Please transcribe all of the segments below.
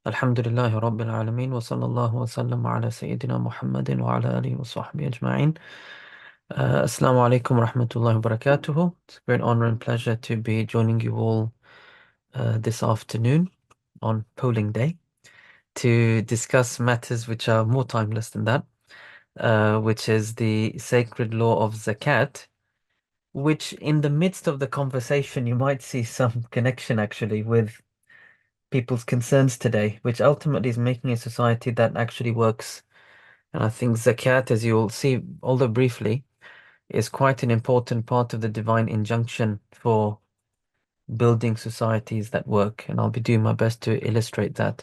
Alhamdulillahi Rabbil Alameen wa sallallahu wa sallam ala Sayyidina Muhammadin wa ala alihi wa sahbihi ajma'in. Assalamu alaikum wa rahmatullahi wa barakatuhu. It's a great honor and pleasure to be joining you all this afternoon on polling day to discuss matters which are more timeless than that, which is the sacred law of zakat, which in the midst of the conversation you might see some connection actually with people's concerns today, which ultimately is making a society that actually works. And I think zakat, as you'll see, although briefly, is quite an important part of the divine injunction for building societies that work. And I'll be doing my best to illustrate that.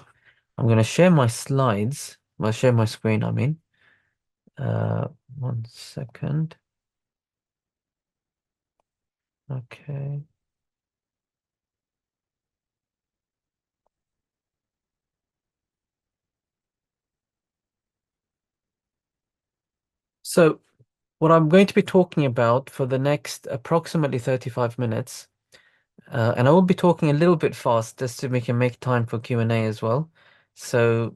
I'm going to share my slides. Well, share my screen, I mean. Uh, 1 second. Okay. So what I'm going to be talking about for the next approximately 35 minutes, and I will be talking a little bit fast just so we can make time for Q&A as well. So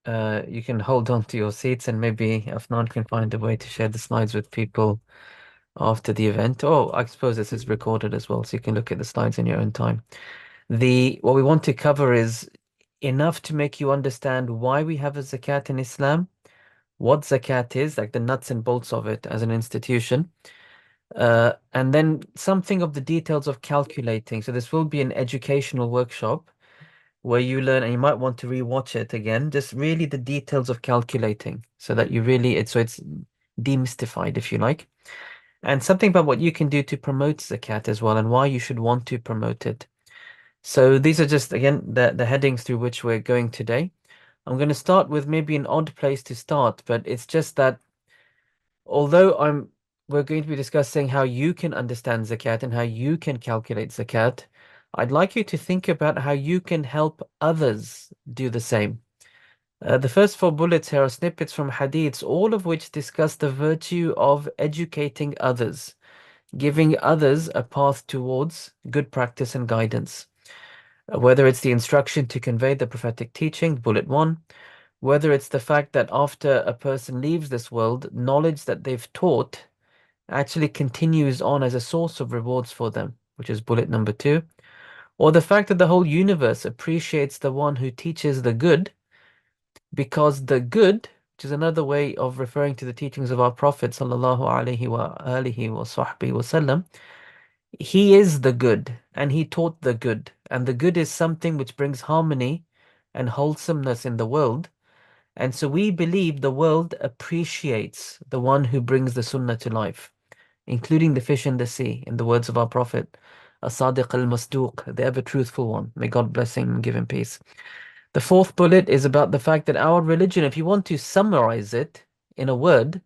you can hold on to your seats and maybe Afnan can find a way to share the slides with people after the event. Oh, I suppose this is recorded as well, so you can look at the slides in your own time. What we want to cover is enough to make you understand why we have a zakat in Islam, what zakat is, like the nuts and bolts of it as an institution, and then something of the details of calculating. So this will be an educational workshop where you learn, and you might want to rewatch it again, just really the details of calculating so that you really, it's demystified, if you like. And something about what you can do to promote zakat as well and why you should want to promote it. So these are just, again, the headings through which we're going today. I'm going to start with maybe an odd place to start, but it's just that although we're going to be discussing how you can understand zakat and how you can calculate zakat, I'd like you to think about how you can help others do the same. The first four bullets here are snippets from hadiths, all of which discuss the virtue of educating others, giving others a path towards good practice and guidance. Whether it's the instruction to convey the prophetic teaching, bullet one, whether it's the fact that after a person leaves this world, knowledge that they've taught actually continues on as a source of rewards for them, which is bullet number two, or the fact that the whole universe appreciates the one who teaches the good, because the good, which is another way of referring to the teachings of our Prophet sallallahu alaihi wa alihi wa sahbihi wasallam, he is the good and he taught the good, and the good is something which brings harmony and wholesomeness in the world. And so we believe the world appreciates the one who brings the sunnah to life, including the fish in the sea, in the words of our Prophet, As-Sadiq al-Masduq, the ever truthful one. May God bless him and give him peace. The fourth bullet is about the fact that our religion, if you want to summarize it in a word,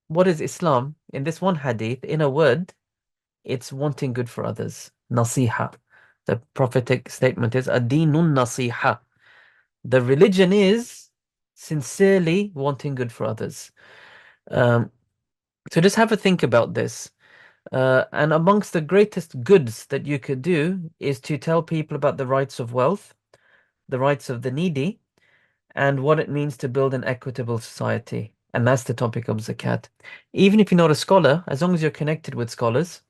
what is Islam? In this one hadith, in a word, it's wanting good for others. Nasiha. The prophetic statement is Adinun Nasiha. The religion is sincerely wanting good for others. Um, so just have a think about this. And amongst the greatest goods that you could do is to tell people about the rights of wealth, the rights of the needy, and what it means to build an equitable society. And that's the topic of zakat. Even if you're not a scholar, as long as you're connected with scholars,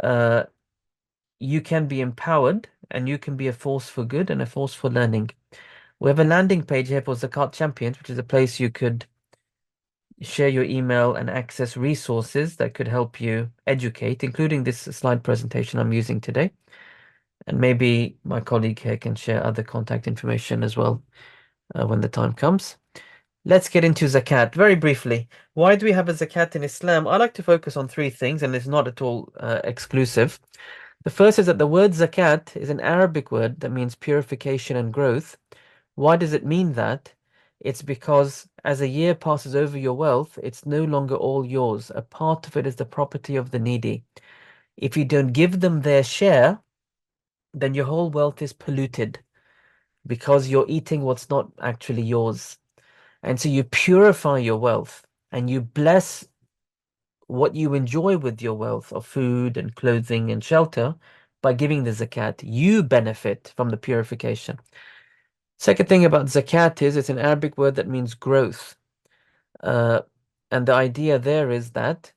uh, you can be empowered and you can be a force for good and a force for learning. We have a landing page here for Zakat Champions, which is a place you could share your email and access resources that could help you educate, including this slide presentation I'm using today. And maybe my colleague here can share other contact information as well when the time comes. Let's get into zakat very briefly. Why do we have a zakat in Islam? I like to focus on three things, and it's not at all exclusive. The first is that the word zakat is an Arabic word that means purification and growth. Why does it mean that? It's because as a year passes over your wealth, it's no longer all yours. A part of it is the property of the needy. If you don't give them their share, then your whole wealth is polluted because you're eating what's not actually yours. And so you purify your wealth and you bless what you enjoy with your wealth of food and clothing and shelter by giving the zakat. You benefit from the purification. Second thing about zakat is it's an Arabic word that means growth. Uh, and the idea there is that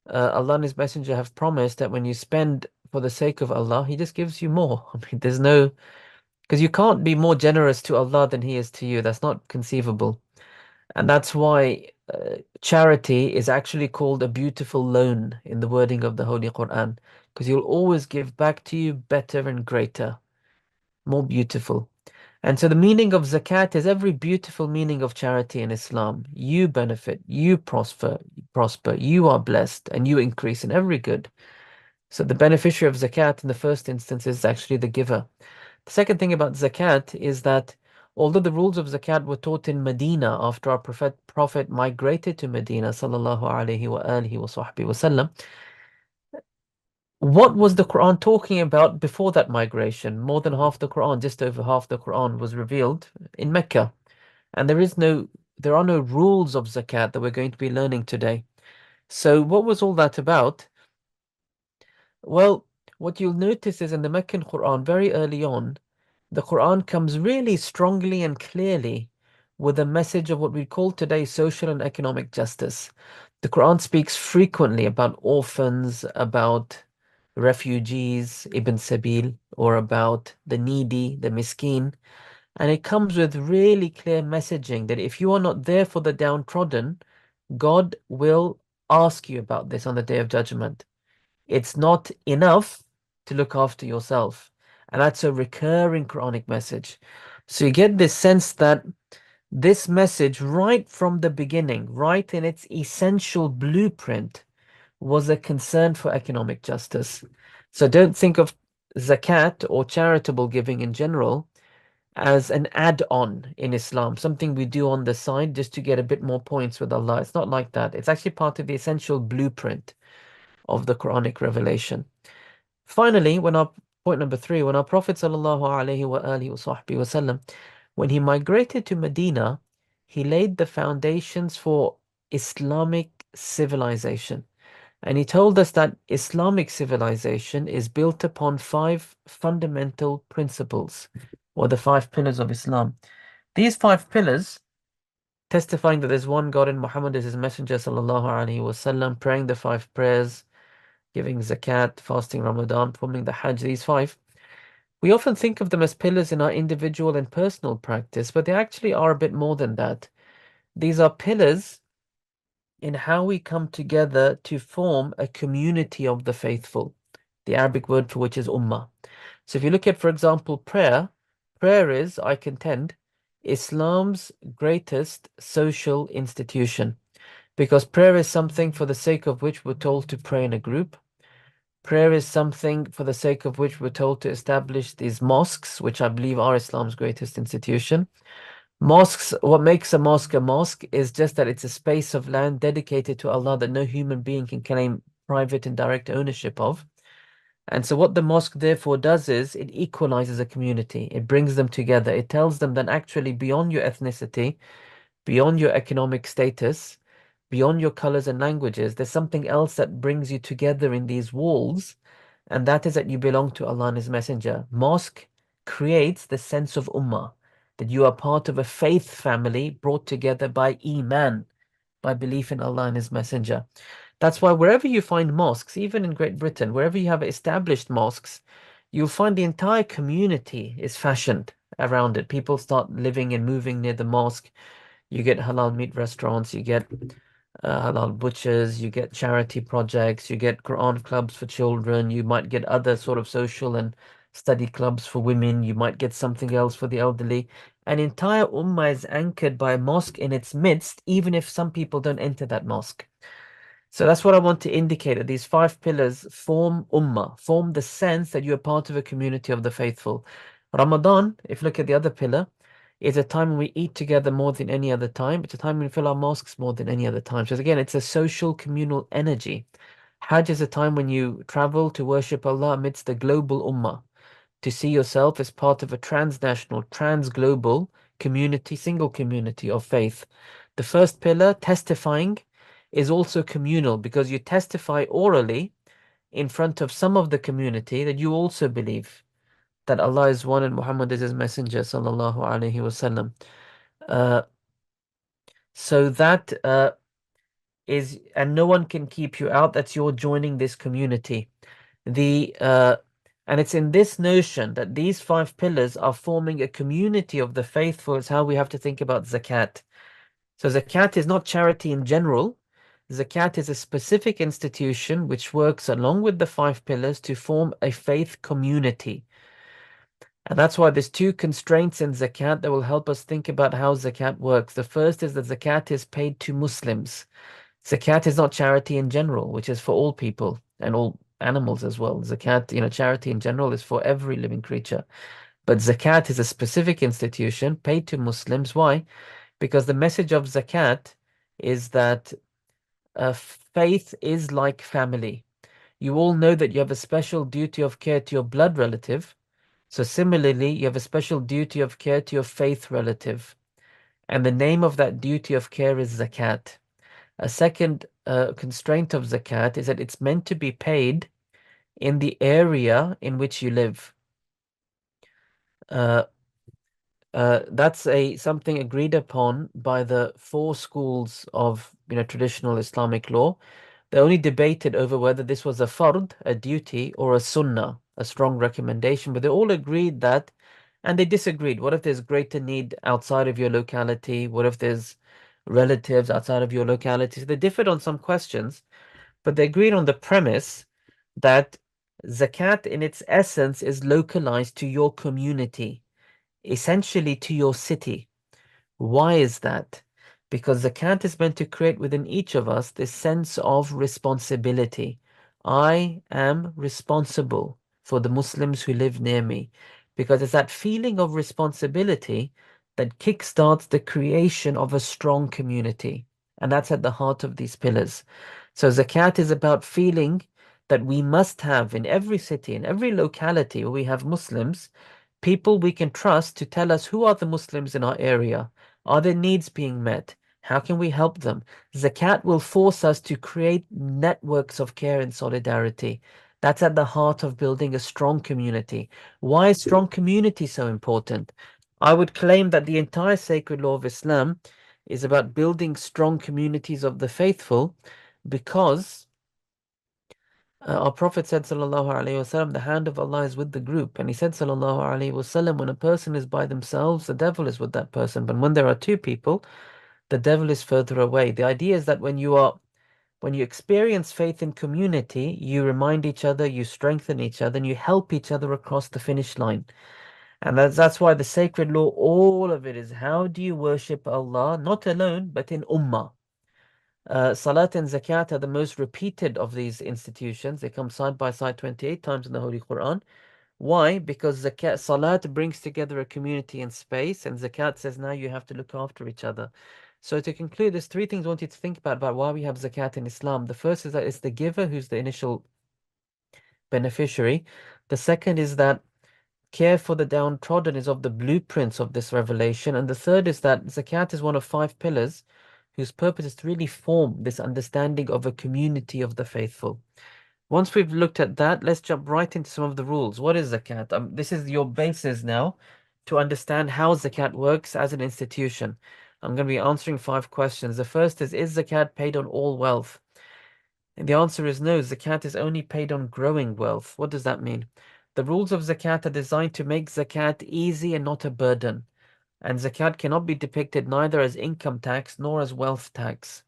Allah and His Messenger have promised that when you spend for the sake of Allah, He just gives you more. I mean, there's no, because you can't be more generous to Allah than He is to you. That's not conceivable. And that's why charity is actually called a beautiful loan in the wording of the Holy Quran, because He'll always give back to you better and greater, more beautiful. And so the meaning of zakat is every beautiful meaning of charity in Islam. You benefit, you prosper, you are blessed, and you increase in every good. So the beneficiary of zakat in the first instance is actually the giver. The second thing about zakat is that although the rules of zakat were taught in Medina after our prophet migrated to Medina, sallallahu alaihi wa alihi wa sahbihi wasallam, what was the Quran talking about before that migration? More than half the Quran, just over half the Quran was revealed in Mecca. And there are no rules of zakat that we're going to be learning today. So what was all that about? Well, what you'll notice is in the Meccan Quran, very early on, the Quran comes really strongly and clearly with a message of what we call today social and economic justice. The Quran speaks frequently about orphans, about refugees, Ibn Sabil, or about the needy, the miskin. And it comes with really clear messaging that if you are not there for the downtrodden, God will ask you about this on the day of judgment. It's not enough to look after yourself. And that's a recurring Quranic message. So you get this sense that this message, right from the beginning, right in its essential blueprint, was a concern for economic justice. So don't think of zakat or charitable giving in general as an add-on in Islam, something we do on the side just to get a bit more points with Allah. It's not like that. It's actually part of the essential blueprint of the Quranic revelation. Finally, when our point number three, when our Prophet sallallahu alaihi wa alihi wasallam, when he migrated to Medina, he laid the foundations for Islamic civilization. And he told us that Islamic civilization is built upon five fundamental principles, or the five pillars of Islam. These five pillars, testifying that there's one God and Muhammad is his messenger, sallallahu alaihi wasallam, praying the five prayers, giving zakat, fasting Ramadan, performing the Hajj, these five. We often think of them as pillars in our individual and personal practice, but they actually are a bit more than that. These are pillars in how we come together to form a community of the faithful, the Arabic word for which is ummah. So if you look at, for example, prayer is, I contend, Islam's greatest social institution, because prayer is something for the sake of which we're told to pray in a group. Prayer is something for the sake of which we're told to establish these mosques, which I believe are Islam's greatest institution. Mosques, what makes a mosque is just that it's a space of land dedicated to Allah that no human being can claim private and direct ownership of. And so what the mosque therefore does is it equalizes a community. It brings them together. It tells them that actually beyond your ethnicity, beyond your economic status, beyond your colors and languages, there's something else that brings you together in these walls, and that is that you belong to Allah and His Messenger. Mosque creates the sense of ummah, that you are part of a faith family brought together by iman, by belief in Allah and His Messenger. That's why wherever you find mosques, even in Great Britain, wherever you have established mosques, you'll find the entire community is fashioned around it. People start living and moving near the mosque. You get halal meat restaurants, you get halal butchers, you get charity projects, you get Quran clubs for children, you might get other sort of social and study clubs for women, you might get something else for the elderly. An entire ummah is anchored by a mosque in its midst, even if some people don't enter that mosque. So that's what I want to indicate, that these five pillars form ummah, form the sense that you're part of a community of the faithful. Ramadan, if you look at the other pillar, is a time when we eat together more than any other time. It's a time when we fill our mosques more than any other time. So again, it's a social communal energy. Hajj is a time when you travel to worship Allah amidst the global ummah, to see yourself as part of a transnational, transglobal community, single community of faith. The first pillar, testifying, is also communal because you testify orally in front of some of the community that you also believe. that Allah is one and Muhammad is his messenger, sallallahu alaihi wasallam. Uh, so that is, and no one can keep you out. That's your joining this community. The and it's in this notion that these five pillars are forming a community of the faithful. Is how we have to think about zakat. So zakat is not charity in general. Zakat is a specific institution which works along with the five pillars to form a faith community. And that's why there's two constraints in zakat that will help us think about how zakat works. The first is that zakat is paid to Muslims. Zakat is not charity in general, which is for all people and all animals as well. Zakat, charity in general is for every living creature. But zakat is a specific institution paid to Muslims. Why? Because the message of zakat is that faith is like family. You all know that you have a special duty of care to your blood relative. So similarly, you have a special duty of care to your faith relative. And the name of that duty of care is zakat. A second constraint of zakat is that it's meant to be paid in the area in which you live. Uh, that's something agreed upon by the four schools of traditional Islamic law. They only debated over whether this was a fard, a duty, or a sunnah, a strong recommendation, but they all agreed that, and they disagreed. What if there's greater need outside of your locality? What if there's relatives outside of your locality? So they differed on some questions, but they agreed on the premise that zakat in its essence is localized to your community, essentially to your city. Why is that? Because zakat is meant to create within each of us this sense of responsibility. I am responsible for the Muslims who live near me. Because it's that feeling of responsibility that kickstarts the creation of a strong community. And that's at the heart of these pillars. So zakat is about feeling that we must have in every city, in every locality where we have Muslims, people we can trust to tell us who are the Muslims in our area. Are their needs being met? How can we help them? Zakat will force us to create networks of care and solidarity. That's at the heart of building a strong community. Why is strong community so important? I would claim that the entire sacred law of Islam is about building strong communities of the faithful because our Prophet said, Sallallahu Alaihi Wasallam, the hand of Allah is with the group. And he said, Sallallahu Alaihi Wasallam, when a person is by themselves, the devil is with that person. But when there are two people, the devil is further away. The idea is that when you experience faith in community, you remind each other, you strengthen each other, and you help each other across the finish line. And that's why the sacred law, all of it is how do you worship Allah, not alone, but in ummah. Salat and Zakat are the most repeated of these institutions. They come side by side 28 times in the Holy Quran. Why? Because Salat brings together a community and space, and Zakat says now you have to look after each other. So to conclude, there's three things I want you to think about why we have Zakat in Islam. The first is that it's the giver who's the initial beneficiary. The second is that care for the downtrodden is of the blueprints of this revelation. And the third is that zakat is one of five pillars whose purpose is to really form this understanding of a community of the faithful. Once we've looked at that, let's jump right into some of the rules. What is zakat? This is your basis now to understand how zakat works as an institution. I'm going to be answering five questions. The first is zakat paid on all wealth? And the answer is no, zakat is only paid on growing wealth. What does that mean? The rules of zakat are designed to make zakat easy and not a burden. And zakat cannot be depicted neither as income tax nor as wealth tax.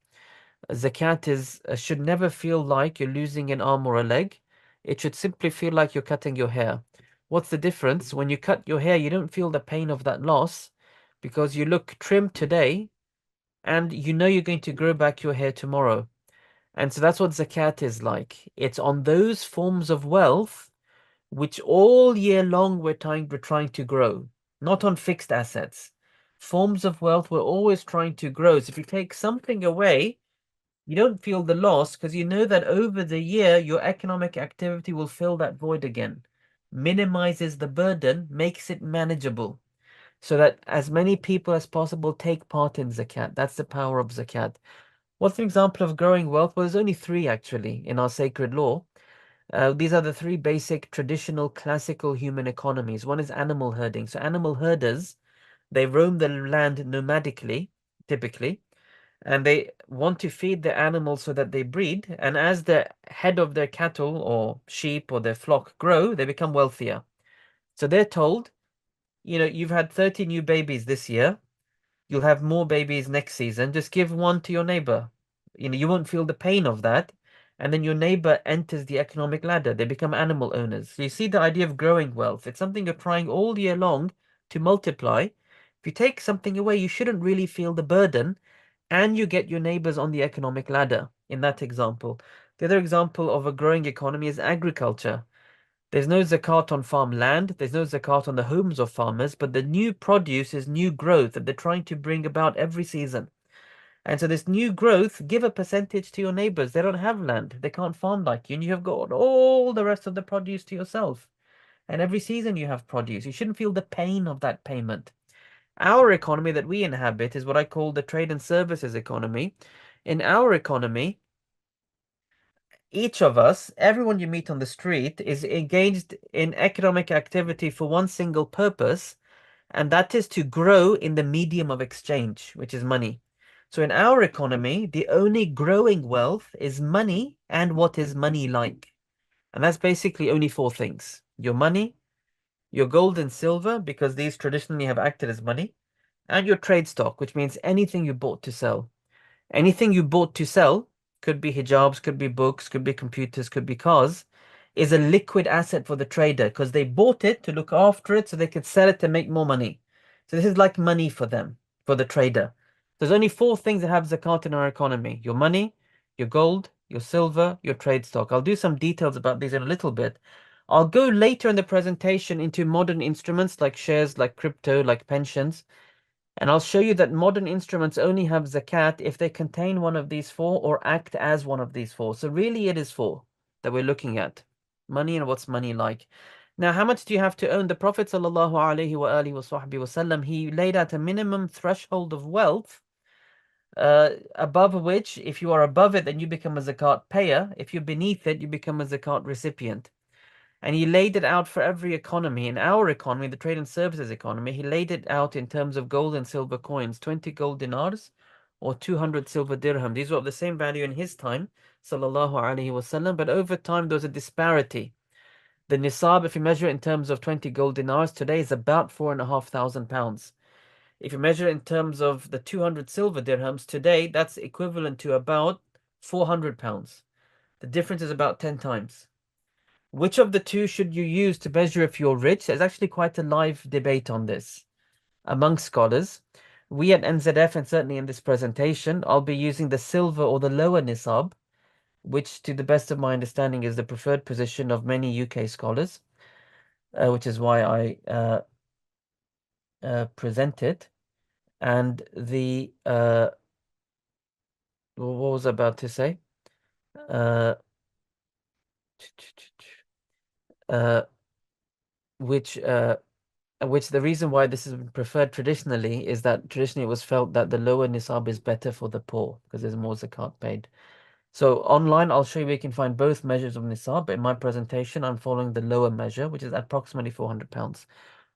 Zakat should never feel like you're losing an arm or a leg. It should simply feel like you're cutting your hair. What's the difference? When you cut your hair, you don't feel the pain of that loss because you look trim today and you know you're going to grow back your hair tomorrow. And so that's what zakat is like. It's on those forms of wealth which all year long we're trying to grow, not on fixed assets. Forms of wealth we're always trying to grow. So if you take something away, you don't feel the loss because you know that over the year your economic activity will fill that void again. Minimizes the burden, makes it manageable. So that as many people as possible take part in zakat. That's the power of zakat. What's an example of growing wealth? Well, there's only three actually in our sacred law. These are the three basic traditional classical human economies. One is animal herding. So animal herders, they roam the land nomadically, typically, and they want to feed the animals so that they breed. And as the head of their cattle or sheep or their flock grow, they become wealthier. So they're told, you've had 30 new babies this year. You'll have more babies next season. Just give one to your neighbor. You won't feel the pain of that. And then your neighbor enters the economic ladder. They become animal owners. So you see the idea of growing wealth. It's something you're trying all year long to multiply. If you take something away, you shouldn't really feel the burden, and you get your neighbors on the economic ladder in that example. The other example of a growing economy is agriculture. There's no zakat on farm land, there's no zakat on the homes of farmers, but the new produce is new growth that they're trying to bring about every season. And so this new growth, give a percentage to your neighbors. They don't have land, they can't farm like you, and you have got all the rest of the produce to yourself. And every season you have produce. You shouldn't feel the pain of that payment. Our economy that we inhabit is what I call the trade and services economy. In our economy, each of us, everyone you meet on the street, is engaged in economic activity for one single purpose, and that is to grow in the medium of exchange, which is money. So in our economy, the only growing wealth is money and what is money like. And that's basically only four things: your money, your gold and silver, because these traditionally have acted as money, and your trade stock, which means anything you bought to sell. Anything you bought to sell, could be hijabs, could be books, could be computers, could be cars, is a liquid asset for the trader because they bought it to look after it so they could sell it to make more money. So this is like money for them, for the trader. There's only four things that have zakat in our economy: your money, your gold, your silver, your trade stock. I'll do some details about these in a little bit. I'll go later in the presentation into modern instruments like shares, like crypto, like pensions. And I'll show you that modern instruments only have zakat if they contain one of these four or act as one of these four. So really it is four that we're looking at. Money and what's money like. Now, how much do you have to own? The Prophet sallallahu alaihi wasallam, he laid out a minimum threshold of wealth, above which, if you are above it, then you become a zakat payer. If you're beneath it, you become a zakat recipient. And he laid it out for every economy. In our economy, the trade and services economy, he laid it out in terms of gold and silver coins: 20 gold dinars or 200 silver dirham. These were of the same value in his time, sallallahu alaihi wasallam, but over time there was a disparity. The nisab, if you measure it in terms of 20 gold dinars today, is about £4,500. If you measure it in terms of the 200 silver dirhams today, that's equivalent to about £400. The difference is about 10 times. Which of the two should you use to measure if you're rich? There's actually quite a live debate on this among scholars. We at NZF, and certainly in this presentation, I'll be using the silver or the lower nisab, which to the best of my understanding is the preferred position of many UK scholars, which is why I present it. And what was I about to say? Uh, uh, which the reason why this has been preferred traditionally is that traditionally it was felt that the lower nisab is better for the poor because there's more zakat paid. So online, I'll show you where you can find both measures of nisab. In my presentation, I'm following the lower measure, which is approximately £400.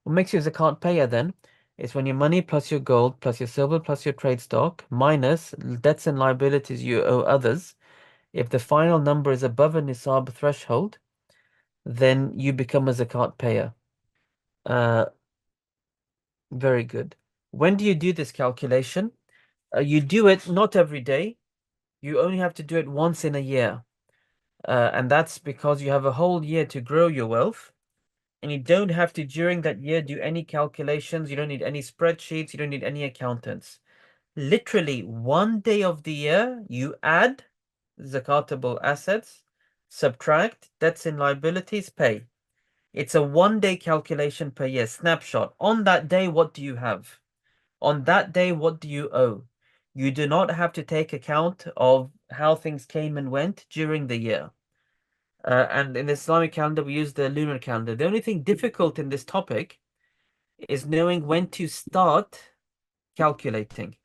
What makes you a zakat payer then is when your money plus your gold plus your silver plus your trade stock minus debts and liabilities you owe others. If the final number is above a nisab threshold, then you become a zakat payer. Uh, Very good. When do you do this calculation? You do it not every day. You only have to do it once in a year. And that's because you have a whole year to grow your wealth. And you don't have to, during that year, do any calculations. You don't need any spreadsheets. You don't need any accountants. Literally, one day of the year, you add zakatable assets, subtract debts and liabilities, pay. It's a 1 day calculation per year, snapshot. On that day, what do you have? On that day, what do you owe? You do not have to take account of how things came and went during the year. And in the Islamic calendar, we use the lunar calendar. The only thing difficult in this topic is knowing when to start calculating.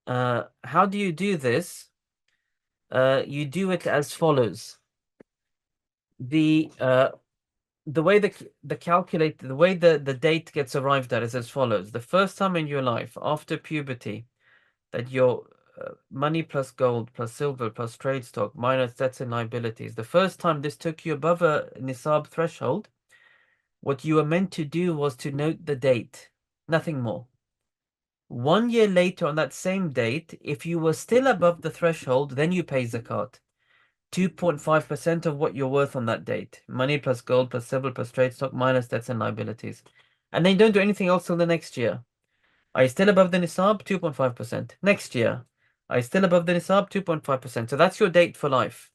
How do you do this? You do it as follows. The the way the date gets arrived at is as follows. The first time in your life after puberty that your money plus gold plus silver plus trade stock minus debts and liabilities, the first time this took you above a nisab threshold, what you were meant to do was to note the date, nothing more. 1 year later on that same date, if you were still above the threshold, then you pay zakat. 2.5% of what you're worth on that date. Money plus gold plus silver plus trade stock minus debts and liabilities. And then you don't do anything else till the next year. Are you still above the nisab? 2.5%. Next year. Are you still above the nisab? 2.5%. So that's your date for life.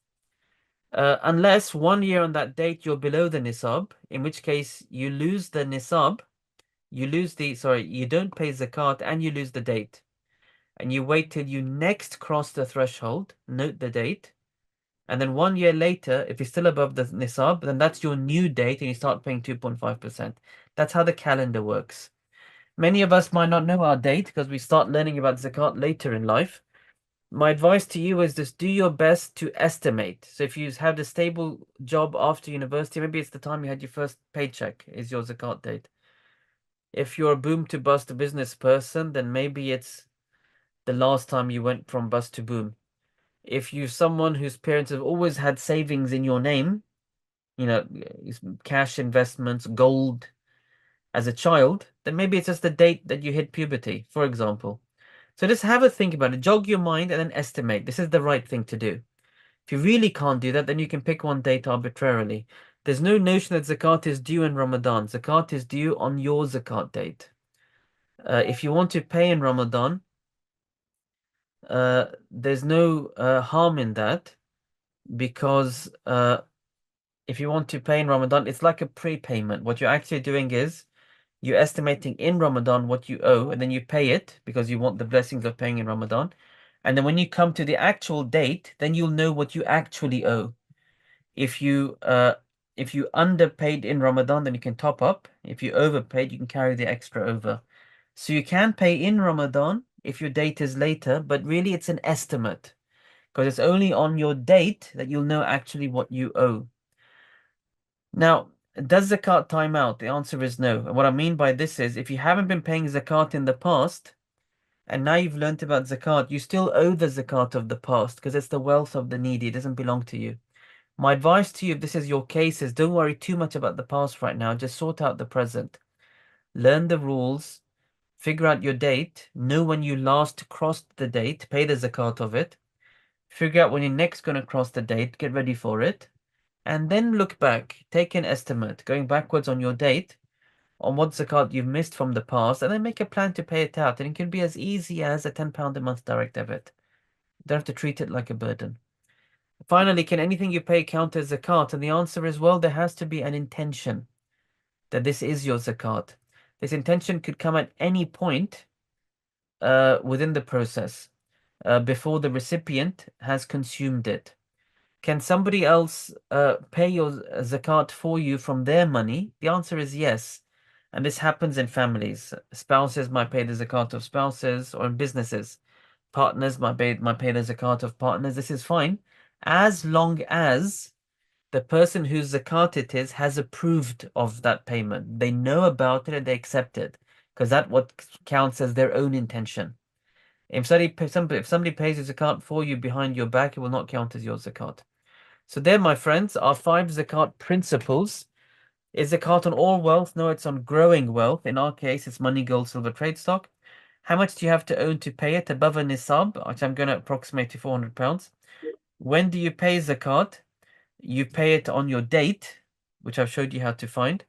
Unless 1 year on that date you're below the nisab, in which case you lose the nisab, you don't pay zakat and you lose the date. And you wait till you next cross the threshold, note the date, and then 1 year later, if you're still above the nisab, then that's your new date and you start paying 2.5%. That's how the calendar works. Many of us might not know our date because we start learning about zakat later in life. My advice to you is just do your best to estimate. So if you have a stable job after university, maybe it's the time you had your first paycheck is your zakat date. If you're a boom to bust business person, then maybe it's the last time you went from bust to boom. If you're someone whose parents have always had savings in your name, you know, cash investments, gold as a child, then maybe it's just the date that you hit puberty, for example. So just have a think about it, jog your mind, and then estimate. This is the right thing to do. If you really can't do that, then you can pick one date arbitrarily. There's no notion that zakat is due in Ramadan. Zakat is due on your zakat date. If you want to pay in Ramadan, there's no harm in that because if you want to pay in Ramadan, it's like a prepayment. What you're actually doing is you're estimating in Ramadan what you owe, and then you pay it because you want the blessings of paying in Ramadan. And then when you come to the actual date, then you'll know what you actually owe. If you underpaid in Ramadan, then you can top up. If you overpaid, you can carry the extra over. So you can pay in Ramadan if your date is later, but really it's an estimate because it's only on your date that you'll know actually what you owe. Now, does zakat time out? The answer is no. And what I mean by this is if you haven't been paying zakat in the past and now you've learnt about zakat, you still owe the zakat of the past because it's the wealth of the needy. It doesn't belong to you. My advice to you, if this is your case, is don't worry too much about the past right now. Just sort out the present. Learn the rules, figure out your date, know when you last crossed the date, pay the zakat of it, figure out when you're next going to cross the date, get ready for it. And then look back, take an estimate, going backwards on your date, on what zakat you've missed from the past, and then make a plan to pay it out. And it can be as easy as a £10 a month direct debit. You don't have to treat it like a burden. Finally, can anything you pay count as zakat? And the answer is, well, there has to be an intention that this is your zakat. This intention could come at any point within the process before the recipient has consumed it. Can somebody else pay your zakat for you from their money? The answer is yes. And this happens in families. Spouses might pay the zakat of spouses, or in businesses. Partners might pay the zakat of partners. This is fine, as long as the person whose zakat it is has approved of that payment. They know about it and they accept it, because that what counts as their own intention. If somebody pays a zakat for you behind your back, it will not count as your zakat. So there, my friends, are 5 zakat principles. Is zakat on all wealth? No, it's on growing wealth. In our case, it's money, gold, silver, trade stock. How much do you have to own to pay it above a nisab, which I'm going to approximate to £400? When do you pay zakat? You pay it on your date, which I've showed you how to find.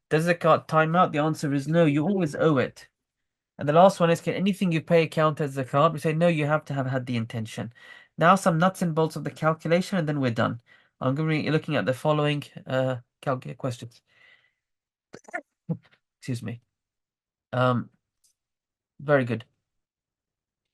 Does zakat time out? The answer is no. You always owe it. And the last one is, can anything you pay count as zakat? We say, no, you have to have had the intention. Now some nuts and bolts of the calculation, and then we're done. I'm going to be looking at the following questions. Excuse me. Very good.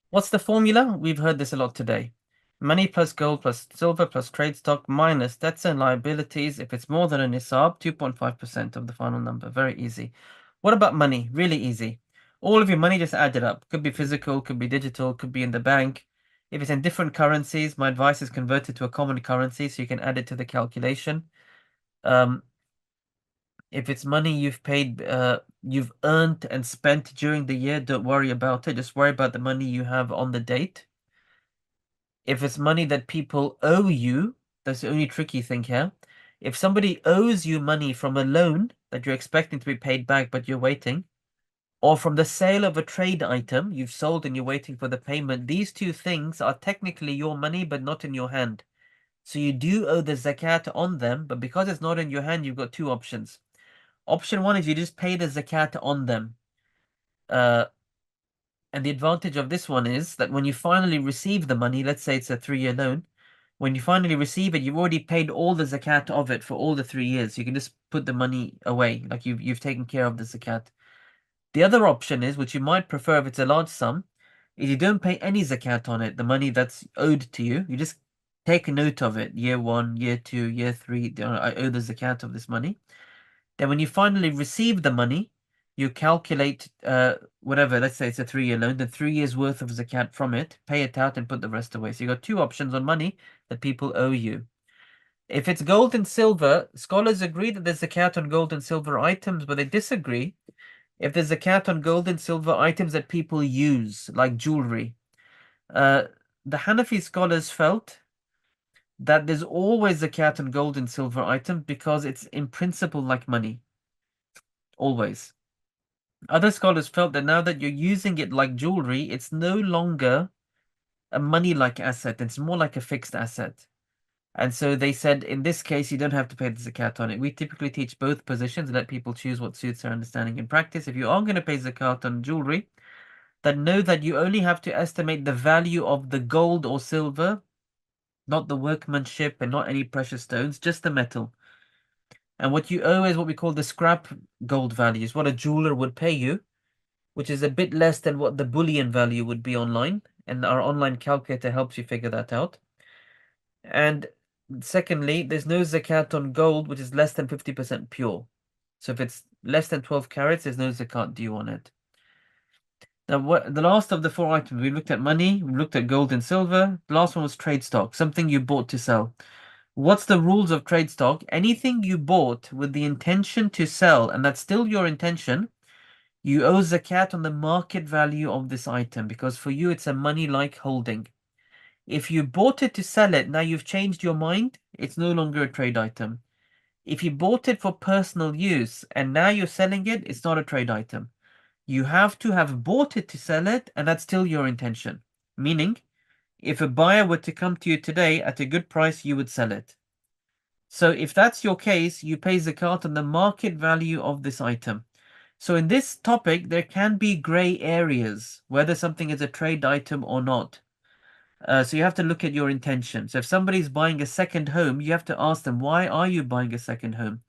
What's the formula? We've heard this a lot today. Money plus gold plus silver plus trade stock minus debts and liabilities. If it's more than a nisab, 2.5% of the final number. Very easy. What about money? Really easy. All of your money, just add it up. Could be physical, could be digital, could be in the bank. If it's in different currencies, my advice is convert it to a common currency so you can add it to the calculation. Um, if it's money you've earned and spent during the year, don't worry about it. Just worry about the money you have on the date. If it's money that people owe you, that's the only tricky thing here. If somebody owes you money from a loan that you're expecting to be paid back, but you're waiting, or from the sale of a trade item you've sold and you're waiting for the payment, these two things are technically your money, but not in your hand. So you do owe the zakat on them, but because it's not in your hand, you've got two options. Option one is you just pay the zakat on them. Uh, and the advantage of this one is that when you finally receive the money, let's say it's a 3-year loan, when you finally receive it, you've already paid all the zakat of it for all the 3 years. You can just put the money away, like you've taken care of the zakat. The other option is, which you might prefer if it's a large sum, is you don't pay any zakat on it, the money that's owed to you. You just take a note of it, year 1, year 2, year 3, I owe the zakat of this money. Then when you finally receive the money, you calculate whatever, let's say it's a 3-year loan, the 3 years worth of zakat from it, pay it out and put the rest away. So you've got two options on money that people owe you. If it's gold and silver, scholars agree that there's zakat on gold and silver items, but they disagree if there's zakat on gold and silver items that people use, like jewelry. Uh, the Hanafi scholars felt that there's always zakat on gold and silver items because it's in principle like money. Always. Other scholars felt that now that you're using it like jewelry, it's no longer a money-like asset. It's more like a fixed asset. And so they said, in this case, you don't have to pay the zakat on it. We typically teach both positions and let people choose what suits their understanding in practice. If you are going to pay zakat on jewelry, then know that you only have to estimate the value of the gold or silver, not the workmanship and not any precious stones, just the metal. And what you owe is what we call the scrap gold values, what a jeweler would pay you, which is a bit less than what the bullion value would be online. And our online calculator helps you figure that out. And secondly, there's no zakat on gold, which is less than 50% pure. So if it's less than 12 carats, there's no zakat due on it. Now, the last of the four items, we looked at money, we looked at gold and silver. The last one was trade stock, something you bought to sell. What's the rules of trade stock? Anything you bought with the intention to sell, and that's still your intention, you owe zakat on the market value of this item because for you it's a money-like holding. If you bought it to sell it, now you've changed your mind, it's no longer a trade item. If you bought it for personal use and now you're selling it, it's not a trade item. You have to have bought it to sell it, and that's still your intention. Meaning, if a buyer were to come to you today at a good price, you would sell it. So if that's your case, you pay zakat on the market value of this item. So in this topic, there can be gray areas, whether something is a trade item or not. So you have to look at your intention. So if somebody's buying a second home, you have to ask them, why are you buying a second home?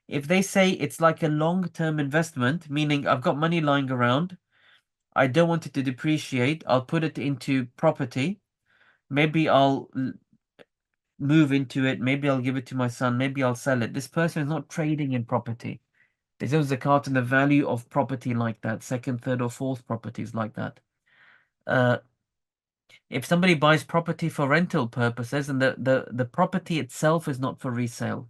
If they say it's like a long-term investment, meaning I've got money lying around, I don't want it to depreciate, I'll put it into property. Maybe I'll move into it, maybe I'll give it to my son, maybe I'll sell it. This person is not trading in property. There's no zakat in the value of property like that, second, third, or fourth properties like that. Uh, if somebody buys property for rental purposes and the property itself is not for resale,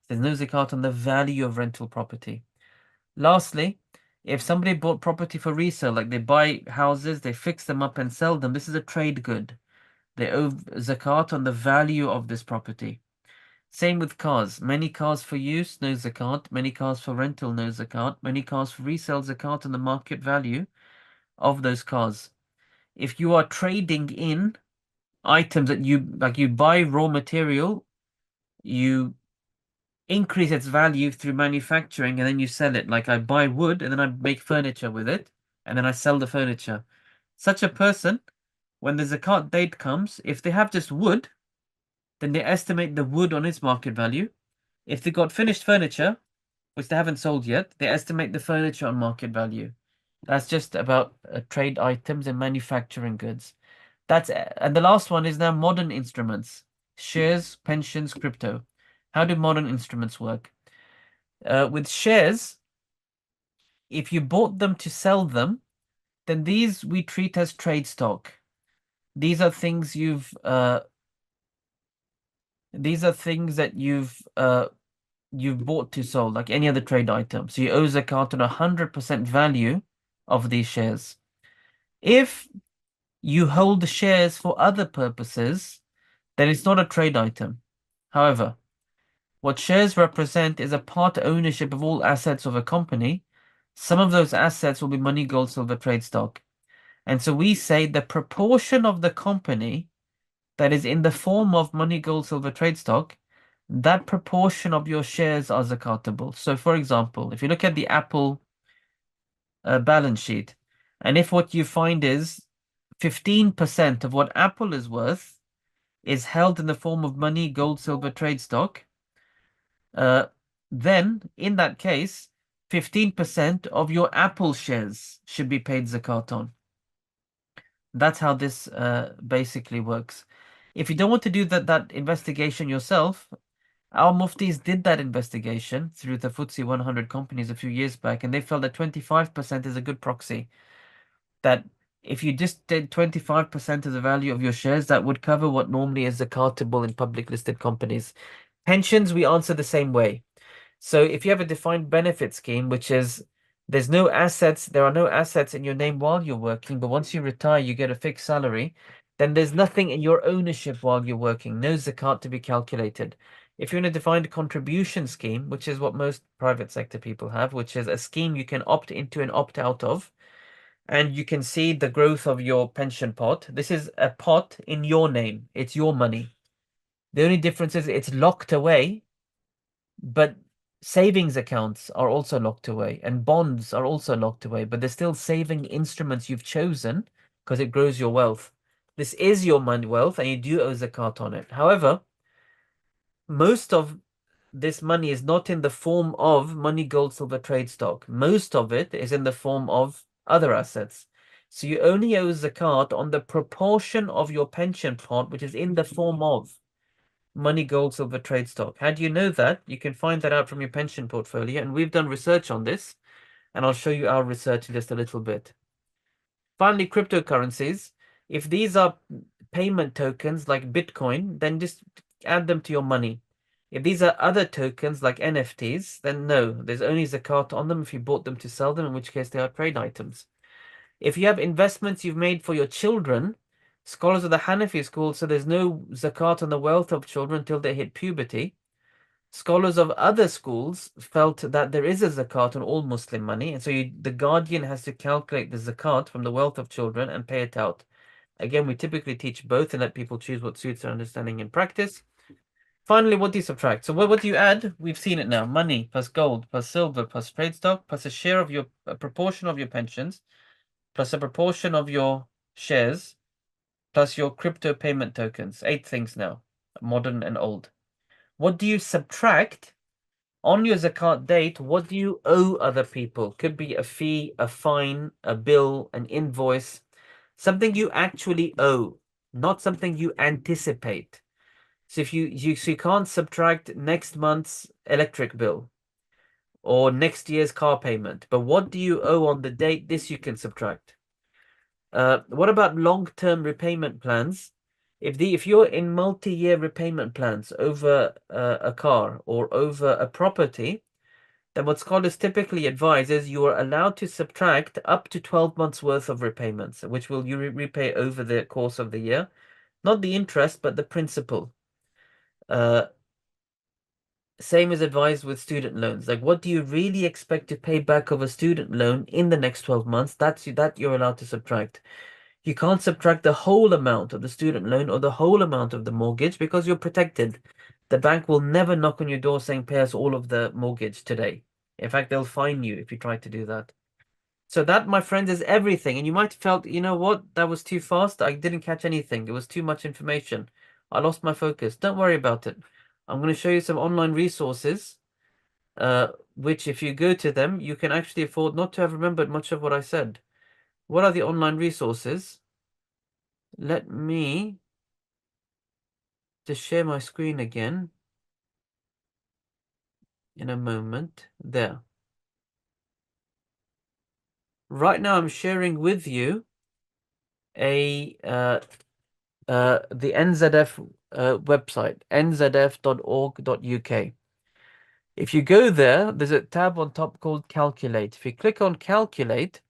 there's no zakat on the value of rental property. Lastly, if somebody bought property for resale, like they buy houses, they fix them up and sell them, this is a trade good. They owe zakat on the value of this property. Same with cars. Many cars for use, no zakat. Many cars for rental, no zakat. Many cars for resale, zakat on the market value of those cars. If you are trading in items that you buy raw material, you increase its value through manufacturing and then you sell it. Like I buy wood and then I make furniture with it and then I sell the furniture. Such a person, when the zakat date comes, if they have just wood, then they estimate the wood on its market value. If they got finished furniture, which they haven't sold yet, they estimate the furniture on market value. That's just about trade items and manufacturing goods. And the last one is now modern instruments, shares, pensions, crypto. How do modern instruments work? With shares, if you bought them to sell them, then these we treat as trade stock. These are things you've these are things that you've you've bought to sold, like any other trade item. So you owe zakat on 100% value of these shares. If you hold the shares for other purposes, then it's not a trade item. However, what shares represent is a part ownership of all assets of a company. Some of those assets will be money, gold, silver, trade stock. And so we say the proportion of the company that is in the form of money, gold, silver, trade stock, that proportion of your shares are zakatable. So, for example, if you look at the Apple balance sheet, and if what you find is 15% of what Apple is worth is held in the form of money, gold, silver, trade stock, uh, then in that case, 15% of your Apple shares should be paid zakat on. That's how this basically works. If you don't want to do that investigation yourself, our muftis did that investigation through the FTSE 100 companies a few years back, and they felt that 25% is a good proxy. That if you just did 25% of the value of your shares, that would cover what normally is zakatable in public listed companies. Pensions, we answer the same way. So if you have a defined benefit scheme, which is there are no assets in your name while you're working, but once you retire, you get a fixed salary, then there's nothing in your ownership while you're working, no zakat to be calculated. If you're in a defined contribution scheme, which is what most private sector people have, which is a scheme you can opt into and opt out of, and you can see the growth of your pension pot. This is a pot in your name. It's your money. The only difference is it's locked away, but savings accounts are also locked away and bonds are also locked away, but they're still saving instruments you've chosen because it grows your wealth. This is your money wealth and you do owe zakat on it. However, most of this money is not in the form of money, gold, silver, trade stock. Most of it is in the form of other assets. So you only owe zakat on the proportion of your pension pot, which is in the form of money, gold, silver, trade stock. How do you know that? You can find that out from your pension portfolio. And we've done research on this. And I'll show you our research in just a little bit. Finally, cryptocurrencies. If these are payment tokens like Bitcoin, then just add them to your money. If these are other tokens like NFTs, then no, there's only zakat on them if you bought them to sell them, in which case they are trade items. If you have investments you've made for your children, scholars of the Hanafi school say there's no zakat on the wealth of children until they hit puberty. Scholars of other schools felt that there is a zakat on all Muslim money, and so the guardian has to calculate the zakat from the wealth of children and pay it out. Again, we typically teach both and let people choose what suits their understanding and practice. Finally, what do you subtract? So what do you add? We've seen it now. Money plus gold plus silver plus trade stock plus a proportion of your pensions plus a proportion of your shares plus your crypto payment tokens. 8 things now, modern and old. What do you subtract on your zakat date? What do you owe other people? Could be a fee, a fine, a bill, an invoice, something you actually owe, not something you anticipate. So if you can't subtract next month's electric bill or next year's car payment, but what do you owe on the date? This you can subtract. What about long-term repayment plans? If you're in multi-year repayment plans over a car or over a property, then what scholars typically advise is you are allowed to subtract up to 12 months worth of repayments, which will you repay over the course of the year. Not the interest, but the principal. Same is advised with student loans. Like, what do you really expect to pay back of a student loan in the next 12 months? That you're allowed to subtract. You can't subtract the whole amount of the student loan or the whole amount of the mortgage because you're protected. The bank will never knock on your door saying, pay us all of the mortgage today. In fact, they'll fine you if you try to do that. So that, my friends, is everything. And you might have felt, you know what, that was too fast. I didn't catch anything. It was too much information. I lost my focus. Don't worry about it. I'm going to show you some online resources, which if you go to them, you can actually afford not to have remembered much of what I said. What are the online resources? Let me just share my screen again in a moment. There. Right now I'm sharing with you the NZF website, nzf.org.uk. If you go there, there's a tab on top called Calculate. If you click on Calculate,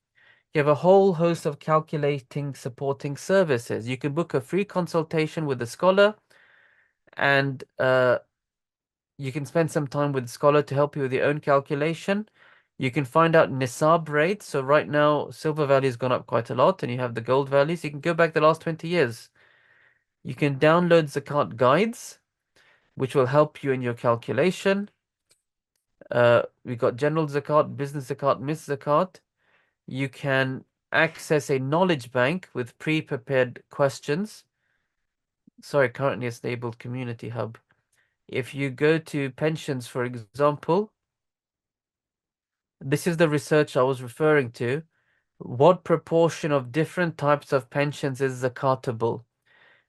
you have a whole host of calculating supporting services. You can book a free consultation with a scholar, and you can spend some time with the scholar to help you with your own calculation. You can find out Nisab rates. So right now, silver value has gone up quite a lot, and you have the gold values. You can go back the last 20 years. You can download Zakat guides, which will help you in your calculation. We got general Zakat, business Zakat, Miss Zakat. You can access a knowledge bank with pre-prepared questions. Sorry, currently a stable community hub. If you go to pensions, for example, this is the research I was referring to. What proportion of different types of pensions is zakatable?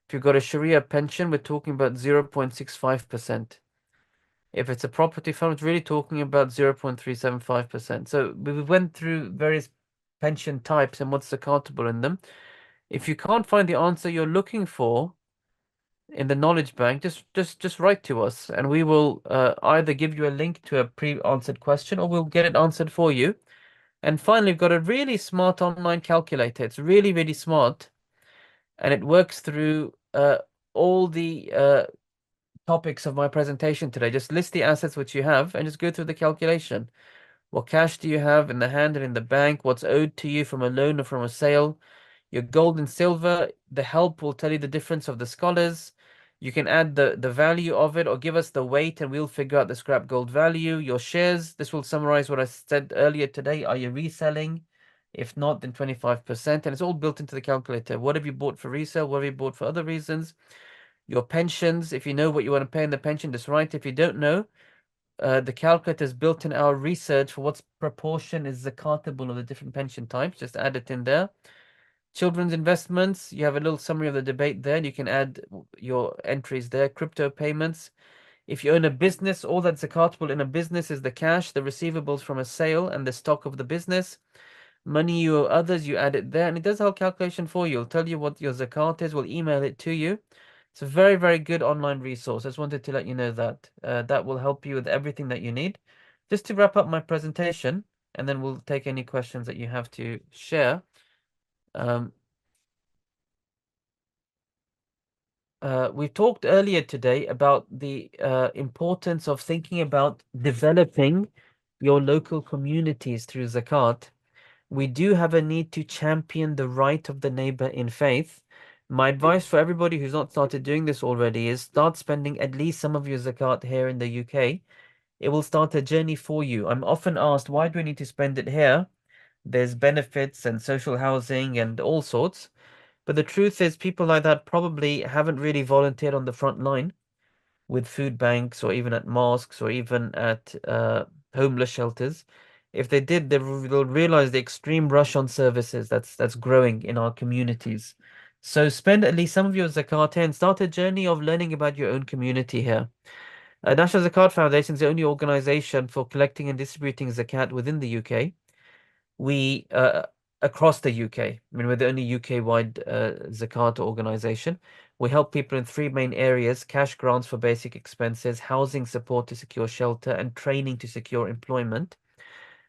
If you've got a Sharia pension, we're talking about 0.65%. If it's a property fund, it's really talking about 0.375%. So we went through various pension types and what's zakatable in them. If you can't find the answer you're looking for in the knowledge bank, just write to us, and we will either give you a link to a pre-answered question, or we'll get it answered for you. And finally, we've got a really smart online calculator. It's really, really smart, and it works through all the topics of my presentation today. Just list the assets which you have and just go through the calculation. What cash do you have in the hand and in the bank? What's owed to you from a loan or from a sale? Your gold and silver, the help will tell you the difference of the scholars. You can add the value of it or give us the weight and we'll figure out the scrap gold value. Your shares, this will summarize what I said earlier today. Are you reselling? If not, then 25%. And it's all built into the calculator. What have you bought for resale? What have you bought for other reasons? Your pensions, if you know what you want to pay in the pension, just write. If you don't know, the calculator is built in our research for what proportion is zakatable of the different pension types. Just add it in there. Children's investments, you have a little summary of the debate there. You can add your entries there. Crypto payments. If you own a business, all that's zakatable in a business is the cash, the receivables from a sale, and the stock of the business. Money you owe others, you add it there, and it does a whole calculation for you. It'll tell you what your zakat is. We'll email it to you. It's a very, very good online resource. I just wanted to let you know that. That will help you with everything that you need. Just to wrap up my presentation, and then we'll take any questions that you have to share. Um, we talked earlier today about the importance of thinking about developing your local communities through zakat. We do have a need to champion the right of the neighbor in faith. My advice for everybody who's not started doing this already is start spending at least some of your zakat here in the UK. It will start a journey for you. I'm often asked, why do we need to spend it here? There's benefits and social housing and all sorts. But the truth is, people like that probably haven't really volunteered on the front line with food banks or even at mosques or even at homeless shelters. If they did, they'll realize the extreme rush on services that's growing in our communities. So spend at least some of your zakat here and start a journey of learning about your own community here. National Zakat Foundation is the only organization for collecting and distributing zakat within the UK. We across the UK. I mean, we're the only UK-wide zakat organization. We help people in three main areas: cash grants for basic expenses, housing support to secure shelter, and training to secure employment.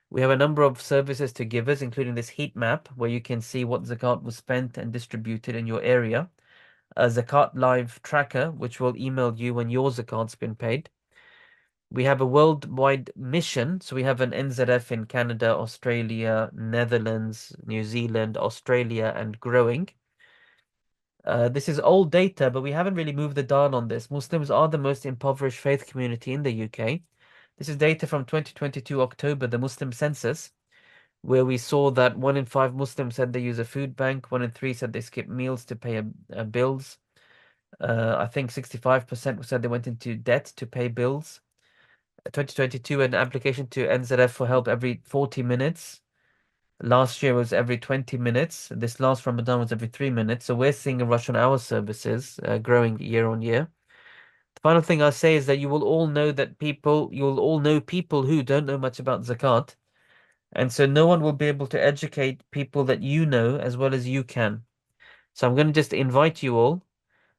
We have a number of services to givers, including this heat map, where you can see what zakat was spent and distributed in your area. A zakat live tracker, which will email you when your zakat's been paid. We have a worldwide mission. So we have an NZF in Canada, Australia, Netherlands, New Zealand, Australia, and growing. This is old data, but we haven't really moved the dial on this. Muslims are the most impoverished faith community in the UK. This is data from 2022 October, the Muslim census, where we saw that 1 in 5 Muslims said they use a food bank, 1 in 3 said they skip meals to pay bills. I think 65% said they went into debt to pay bills. 2022, an application to NZF for help every 40 minutes. Last year was every 20 minutes. This last Ramadan was every 3 minutes. So we're seeing a rush on our services growing year on year. The final thing I'll say is that you'll all know people who don't know much about zakat. And so no one will be able to educate people that you know as well as you can. So I'm going to just invite you all.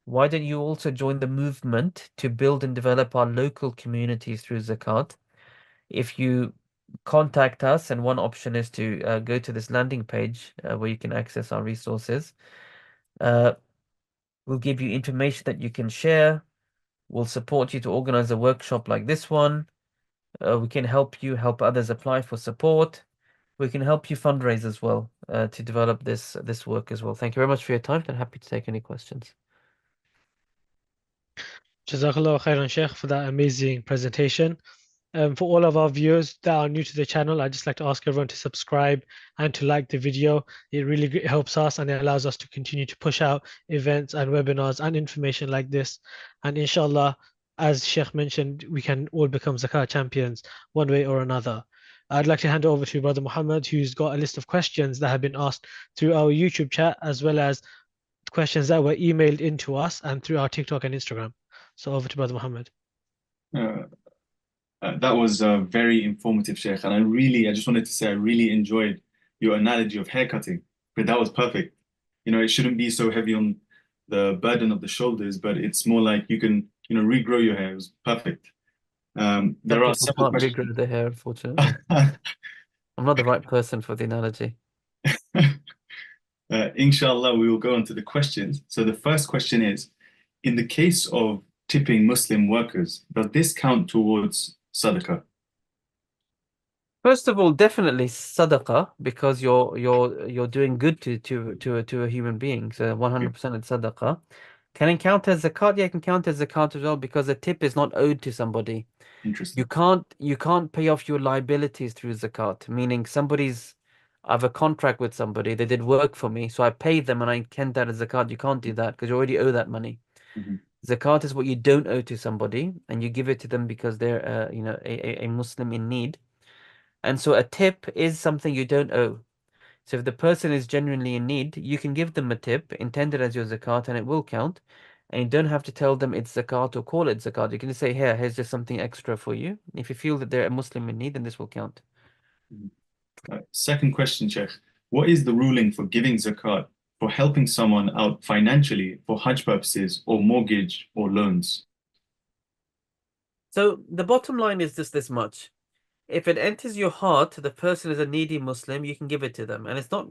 Why don't you also join the movement to build and develop our local communities through zakat? If you contact us, and one option is to go to this landing page where you can access our resources. Uh, we'll give you information that you can share. We'll support you to organize a workshop like this one. We can help you help others apply for support. We can help you fundraise as well to develop this work as well. Thank you very much for your time, and happy to take any questions. Jazakallah khairan, Sheikh, for that amazing presentation. For all of our viewers that are new to the channel, I'd just like to ask everyone to subscribe and to like the video. It really helps us and it allows us to continue to push out events and webinars and information like this. And inshallah, as Sheikh mentioned, we can all become Zakat champions one way or another. I'd like to hand over to Brother Muhammad, who's got a list of questions that have been asked through our YouTube chat, as well as questions that were emailed into us and through our TikTok and Instagram. So over to Brother Muhammad. Uh, that was very informative, Sheikh. And I just wanted to say I really enjoyed your analogy of haircutting, but that was perfect. It shouldn't be so heavy on the burden of the shoulders, but it's more like you can, regrow your hair. It was perfect. Some There are people several can't questions. regrow their hair, unfortunately. I'm not the right person for the analogy. Inshallah, we will go on to the questions. So the first question is, in the case of tipping Muslim workers, does this count towards sadaqah? First of all, definitely sadaqah, because you're doing good to a human being. So 100% it's sadaqah. Can it count as zakat? Yeah, it can count as zakat as well, because a tip is not owed to somebody. Interesting. You can't pay off your liabilities through zakat, meaning I have a contract with somebody, they did work for me, so I paid them and I count that as zakat. You can't do that because you already owe that money. Mhm. Zakat is what you don't owe to somebody, and you give it to them because they're a Muslim in need. And so a tip is something you don't owe. So if the person is genuinely in need, you can give them a tip intended as your zakat, and it will count. And you don't have to tell them it's zakat or call it zakat. You can just say, here's just something extra for you. If you feel that they're a Muslim in need, then this will count. Second question, Sheikh. What is the ruling for giving zakat for helping someone out financially for Hajj purposes or mortgage or loans? So the bottom line is just this much. If it enters your heart, the person is a needy Muslim, you can give it to them. And it's not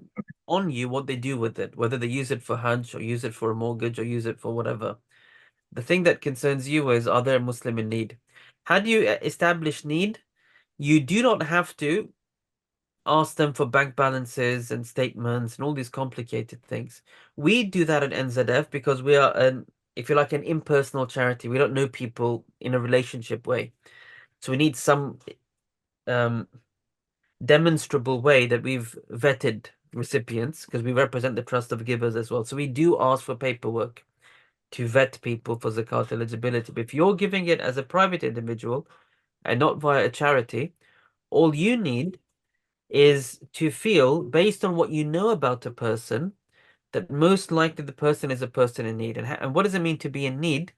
on you what they do with it, whether they use it for Hajj or use it for a mortgage or use it for whatever. The thing that concerns you is, are they a Muslim in need? How do you establish need? You do not have to ask them for bank balances and statements and all these complicated things. We do that at NZF because we are if you like, an impersonal charity. We don't know people in a relationship way. So we need some demonstrable way that we've vetted recipients, because we represent the trust of givers as well. So we do ask for paperwork to vet people for zakat eligibility. But if you're giving it as a private individual and not via a charity, all you need is to feel, based on what you know about a person, that most likely the person is a person in need. And what does it mean to be in need?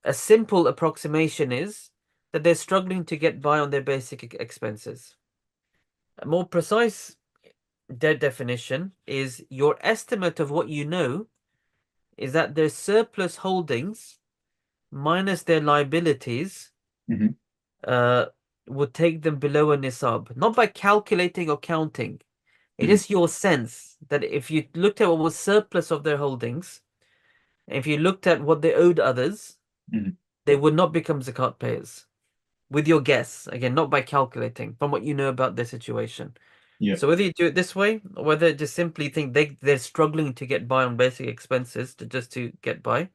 A simple approximation is that they're struggling to get by on their basic expenses. A more precise definition is your estimate of what you know is that their surplus holdings minus their liabilities Mhm. would take them below a nisab, not by calculating or counting. It Mhm. is your sense that if you looked at what was surplus of their holdings, if you looked at what they owed others, Mhm. they would not become zakat payers. With your guess, again, not by calculating, from what you know about their situation. Yeah. So whether you do it this way, or whether you just simply think they're struggling to get by on basic expenses to get by,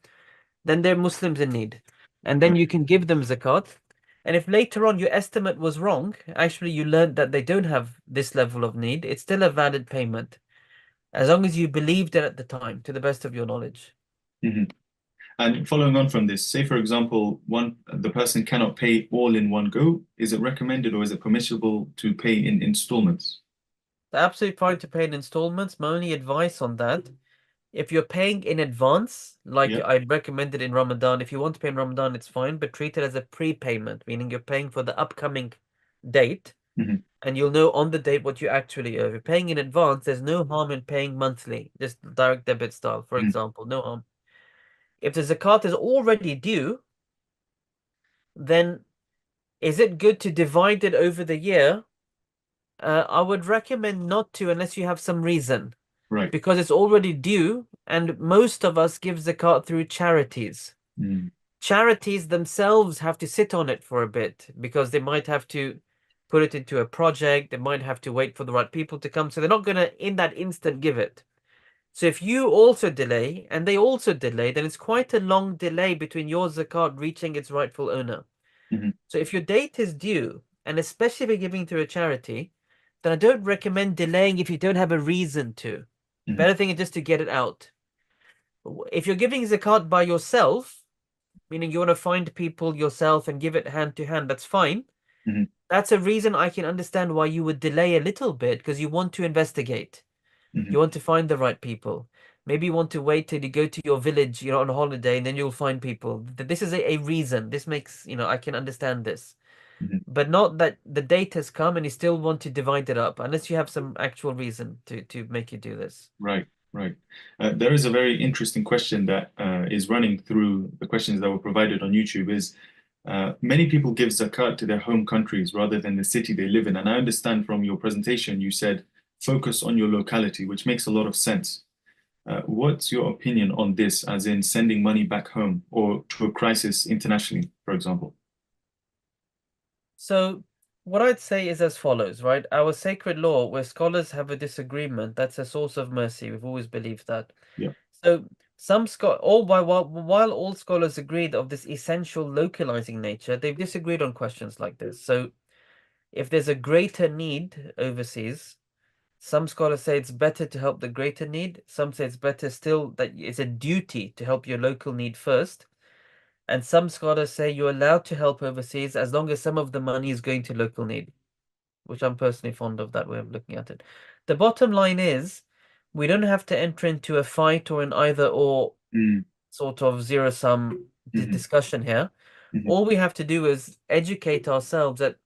then they're Muslims in need. And then you can give them zakat. And if later on your estimate was wrong, actually you learned that they don't have this level of need, it's still a valid payment, as long as you believed it at the time, to the best of your knowledge. Mhm. And following on from this, say for example, the person cannot pay all in one go. Is it recommended or is it permissible to pay in installments? It's absolutely fine to pay in installments. My only advice on that, if you're paying in advance, like Yeah. I'd recommended in Ramadan, if you want to pay in Ramadan, it's fine, but treat it as a prepayment, meaning you're paying for the upcoming date, Mhm. and you'll know on the date what you actually owe. If you're paying in advance, there's no harm in paying monthly, just direct debit style, for Mhm. example, no harm. If the zakat is already due, then Is it good to divide it over the year? I would recommend not to unless you have some reason, Right. because it's already due, and most of us give zakat through charities. Mm. Charities themselves have to sit on it for a bit because they might have to put it into a project, they might have to wait for the right people to come, so they're not going to in that instant give it. So if you also delay and they also delay, then it's quite a long delay between your zakat reaching its rightful owner. Mhm. So if your date is due, and especially if you're giving through a charity, then I don't recommend delaying if you don't have a reason to. Mhm. Better thing is just to get it out. If you're giving zakat by yourself, meaning you want to find people yourself and give it hand to hand, that's fine. Mhm. That's a reason I can understand why you would delay a little bit, because you want to investigate. Mhm. You want to find the right people. Maybe you want to wait till you go to your village, on holiday, and then you'll find people. This is a reason. This makes, I can understand this. Mhm. But not that the date has come and you still want to divide it up, unless you have some actual reason to make you do this. Right, right. There is a very interesting question that is running through the questions that were provided on YouTube is many people give zakat to their home countries rather than the city they live in. And I understand from your presentation, you said focus on your locality, which makes a lot of sense. What's your opinion on this, as in sending money back home or to a crisis internationally, for example? So what I'd say is as follows, right? Our sacred law, where scholars have a disagreement, that's a source of mercy. We've always believed that. Yeah. So some while all scholars agreed of this essential localizing nature, they've disagreed on questions like this. So if there's a greater need overseas, some scholars say it's better to help the greater need. Some say it's better still that it's a duty to help your local need first. And some scholars say you're allowed to help overseas as long as some of the money is going to local need, which I'm personally fond of that way of looking at it. The bottom line is we don't have to enter into a fight or an either or Mm. sort of zero-sum Mhm. discussion here. Mhm. All we have to do is educate ourselves that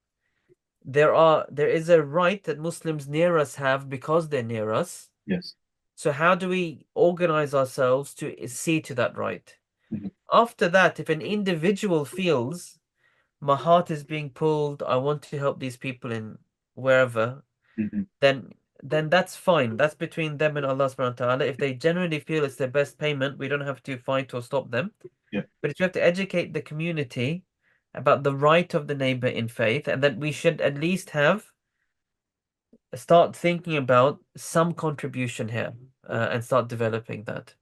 there is a right that Muslims near us have because they're near us. Yes. So how do we organize ourselves to see to that right? Mhm. After that, if an individual feels my heart is being pulled, I want to help these people in wherever, Mhm. then that's fine. That's between them and Allah subhanahu wa ta'ala. If they genuinely feel it's their best payment, we don't have to fight or stop them. Yeah. But if you have to educate the community about the right of the neighbor in faith, and that we should at least start thinking about some contribution here, and start developing that.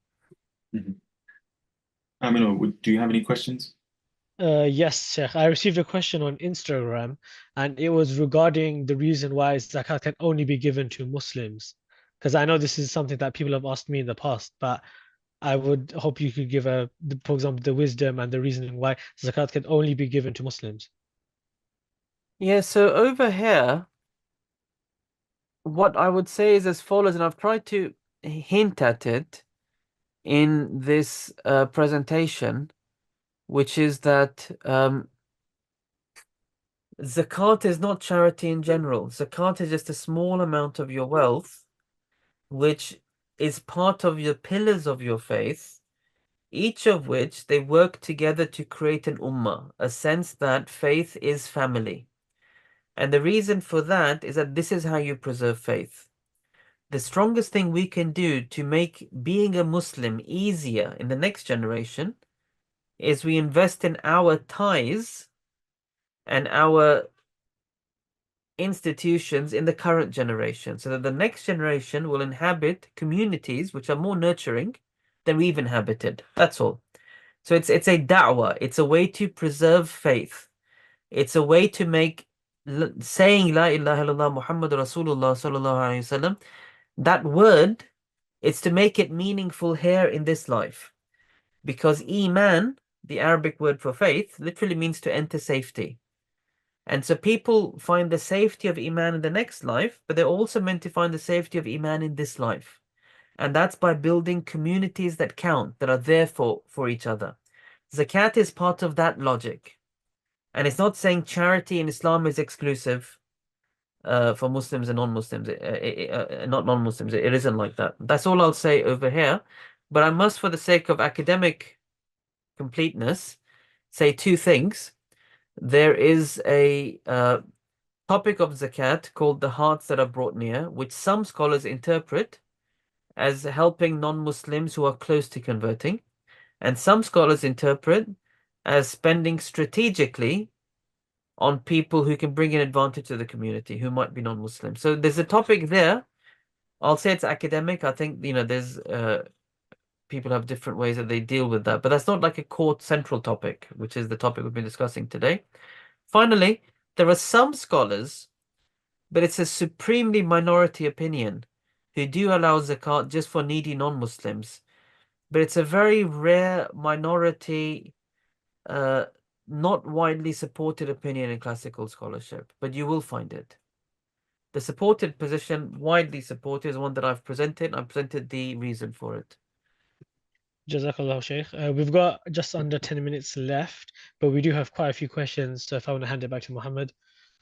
Mhm. Amino, do you have any questions? Yes, Sheikh. I received a question on Instagram, and it was regarding the reason why zakat can only be given to Muslims. Because I know this is something that people have asked me in the past, but I would hope you could give for example, the wisdom and the reasoning why zakat can only be given to Muslims. Yeah, so over here, what I would say is as follows, and I've tried to hint at it in this presentation, which is that zakat is not charity in general. Zakat is just a small amount of your wealth, which is part of your pillars of your faith, each of which they work together to create an ummah, a sense that faith is family. And the reason for that is that this is how you preserve faith. The strongest thing we can do to make being a Muslim easier in the next generation is we invest in our ties and our institutions in the current generation so that the next generation will inhabit communities which are more nurturing than we've inhabited. That's all. So it's a da'wah. It's a way to preserve faith. It's a way to make saying La ilaha illallah Muhammad Rasulullah sallallahu alaihi wasallam, that word, it's to make it meaningful here in this life. Because Iman, the Arabic word for faith, literally means to enter safety. And so people find the safety of Iman in the next life, but they're also meant to find the safety of Iman in this life. And that's by building communities that count, that are there for each other. Zakat is part of that logic. And it's not saying charity in Islam is exclusive for Muslims and non-Muslims, not non-Muslims. It isn't like that. That's all I'll say over here. But I must, for the sake of academic completeness, say two things. there is a topic of zakat called the hearts that are brought near, which some scholars interpret as helping non-Muslims who are close to converting, and some scholars interpret as spending strategically on people who can bring an advantage to the community who might be non-Muslim. So there's a topic there. I'll say it's academic. I think, there's people have different ways that they deal with that, but that's not like a core central topic, which is the topic we've been discussing today. Finally, there are some scholars, but it's a supremely minority opinion, who do allow zakat just for needy non-Muslims. But it's a very rare minority, not widely supported opinion in classical scholarship, but you will find it. The supported position, widely supported, is one that I've presented. I presented the reason for it. Jazakallah, Sheikh. We've got just under 10 minutes left, but we do have quite a few questions. So if I want to hand it back to Muhammad,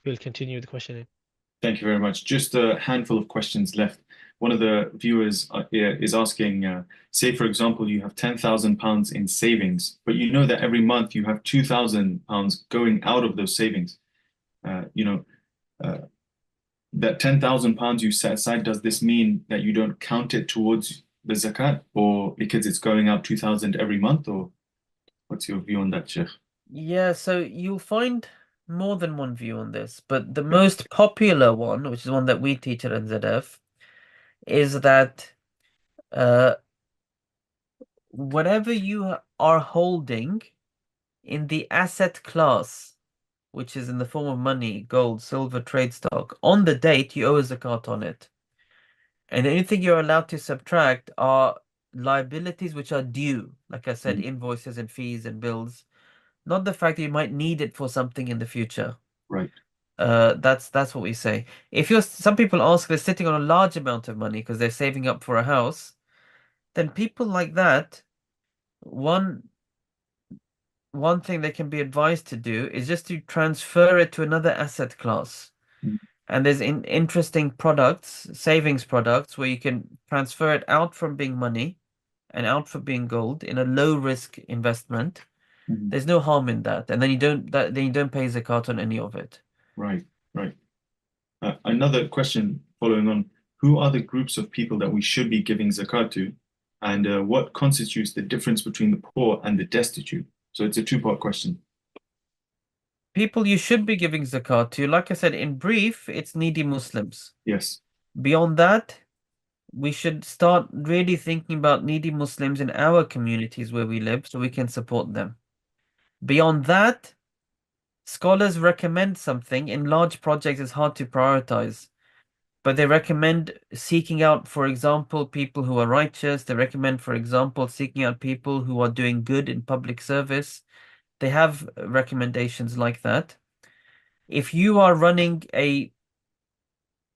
we'll continue the questioning. Thank you very much. Just a handful of questions left. One of the viewers is asking, say, for example, you have £10,000 in savings, but you know that every month you have £2,000 going out of those savings. That £10,000 you set aside, does this mean that you don't count it towards the zakat, or because it's going out 2,000 every month, or what's your view on that, Sheikh? Yeah, so you'll find more than one view on this, but the most popular one, which is one that we teach at NZF, is that whatever you are holding in the asset class, which is in the form of money, gold, silver, trade stock, on the date you owe a zakat on it. And the only thing you're allowed to subtract are liabilities which are due, like I said, invoices and fees and bills, not the fact that you might need it for something in the future. Right. That's what we say. Some people ask, they're sitting on a large amount of money because they're saving up for a house, then people like that, one thing they can be advised to do is just to transfer it to another asset class. And there's interesting products, savings products, where you can transfer it out from being money and out from being gold in a low risk investment. There's no harm in that, and then you don't pay zakat on any of it. Right. Another question following on: who are the groups of people that we should be giving zakat to, and what constitutes the difference between the poor and the destitute? So it's a two-part question. People you should be giving zakat to, like I said, in brief, it's needy Muslims. Yes. Beyond that, we should start really thinking about needy Muslims in our communities where we live so we can support them. Beyond that, scholars recommend something. In large projects, it's hard to prioritize, but they recommend seeking out, for example, people who are righteous. They recommend, for example, seeking out people who are doing good in public service. They have recommendations like that. If you are running a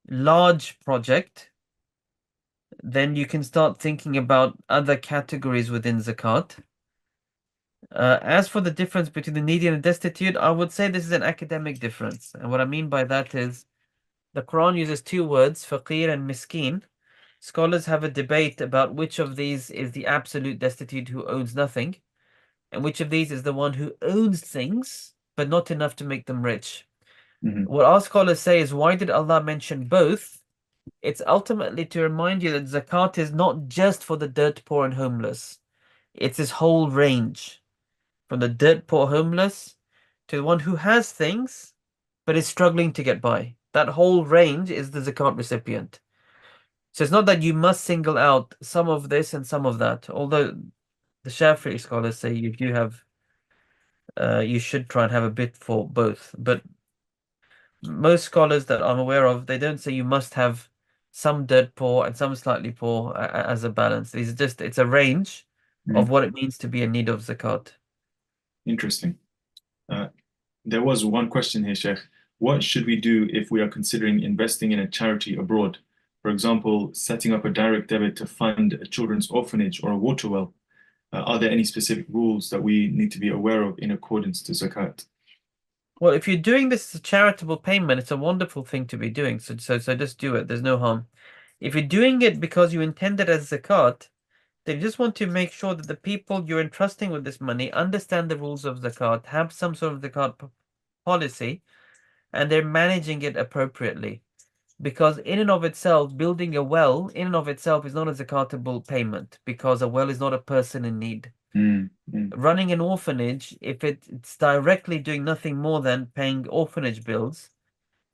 large project, then you can start thinking about other categories within zakat. As for the difference between the needy and the destitute, I would say this is an academic difference. And what I mean by that is the Quran uses two words, faqir and miskin. Scholars have a debate about which of these is the absolute destitute who owns nothing, and which of these is the one who owns things, but not enough to make them rich. What our scholars say is, why did Allah mention both? It's ultimately to remind you that zakat is not just for the dirt poor and homeless. It's this whole range, from the dirt poor homeless to the one who has things but is struggling to get by. That whole range is the zakat recipient. So it's not that you must single out some of this and some of that, although the Shafi'i scholars say you should try and have a bit for both. But most scholars that I'm aware of, they don't say you must have some dirt poor and some slightly poor as a balance. It's a range of what it means to be in need of zakat. Interesting. There was one question here, Sheikh. What should we do if we are considering investing in a charity abroad? For example, setting up a direct debit to fund a children's orphanage or a water well. Are there any specific rules that we need to be aware of in accordance to zakat? Well, if you're doing this as a charitable payment, it's a wonderful thing to be doing. So just do it. There's no harm. If you're doing it because you intend it as zakat, then you just want to make sure that the people you're entrusting with this money understand the rules of zakat, have some sort of zakat policy and they're managing it appropriately. Because in and of itself, building a well in and of itself is not a zakatable payment because a well is not a person in need. Running an orphanage, if it's directly doing nothing more than paying orphanage bills,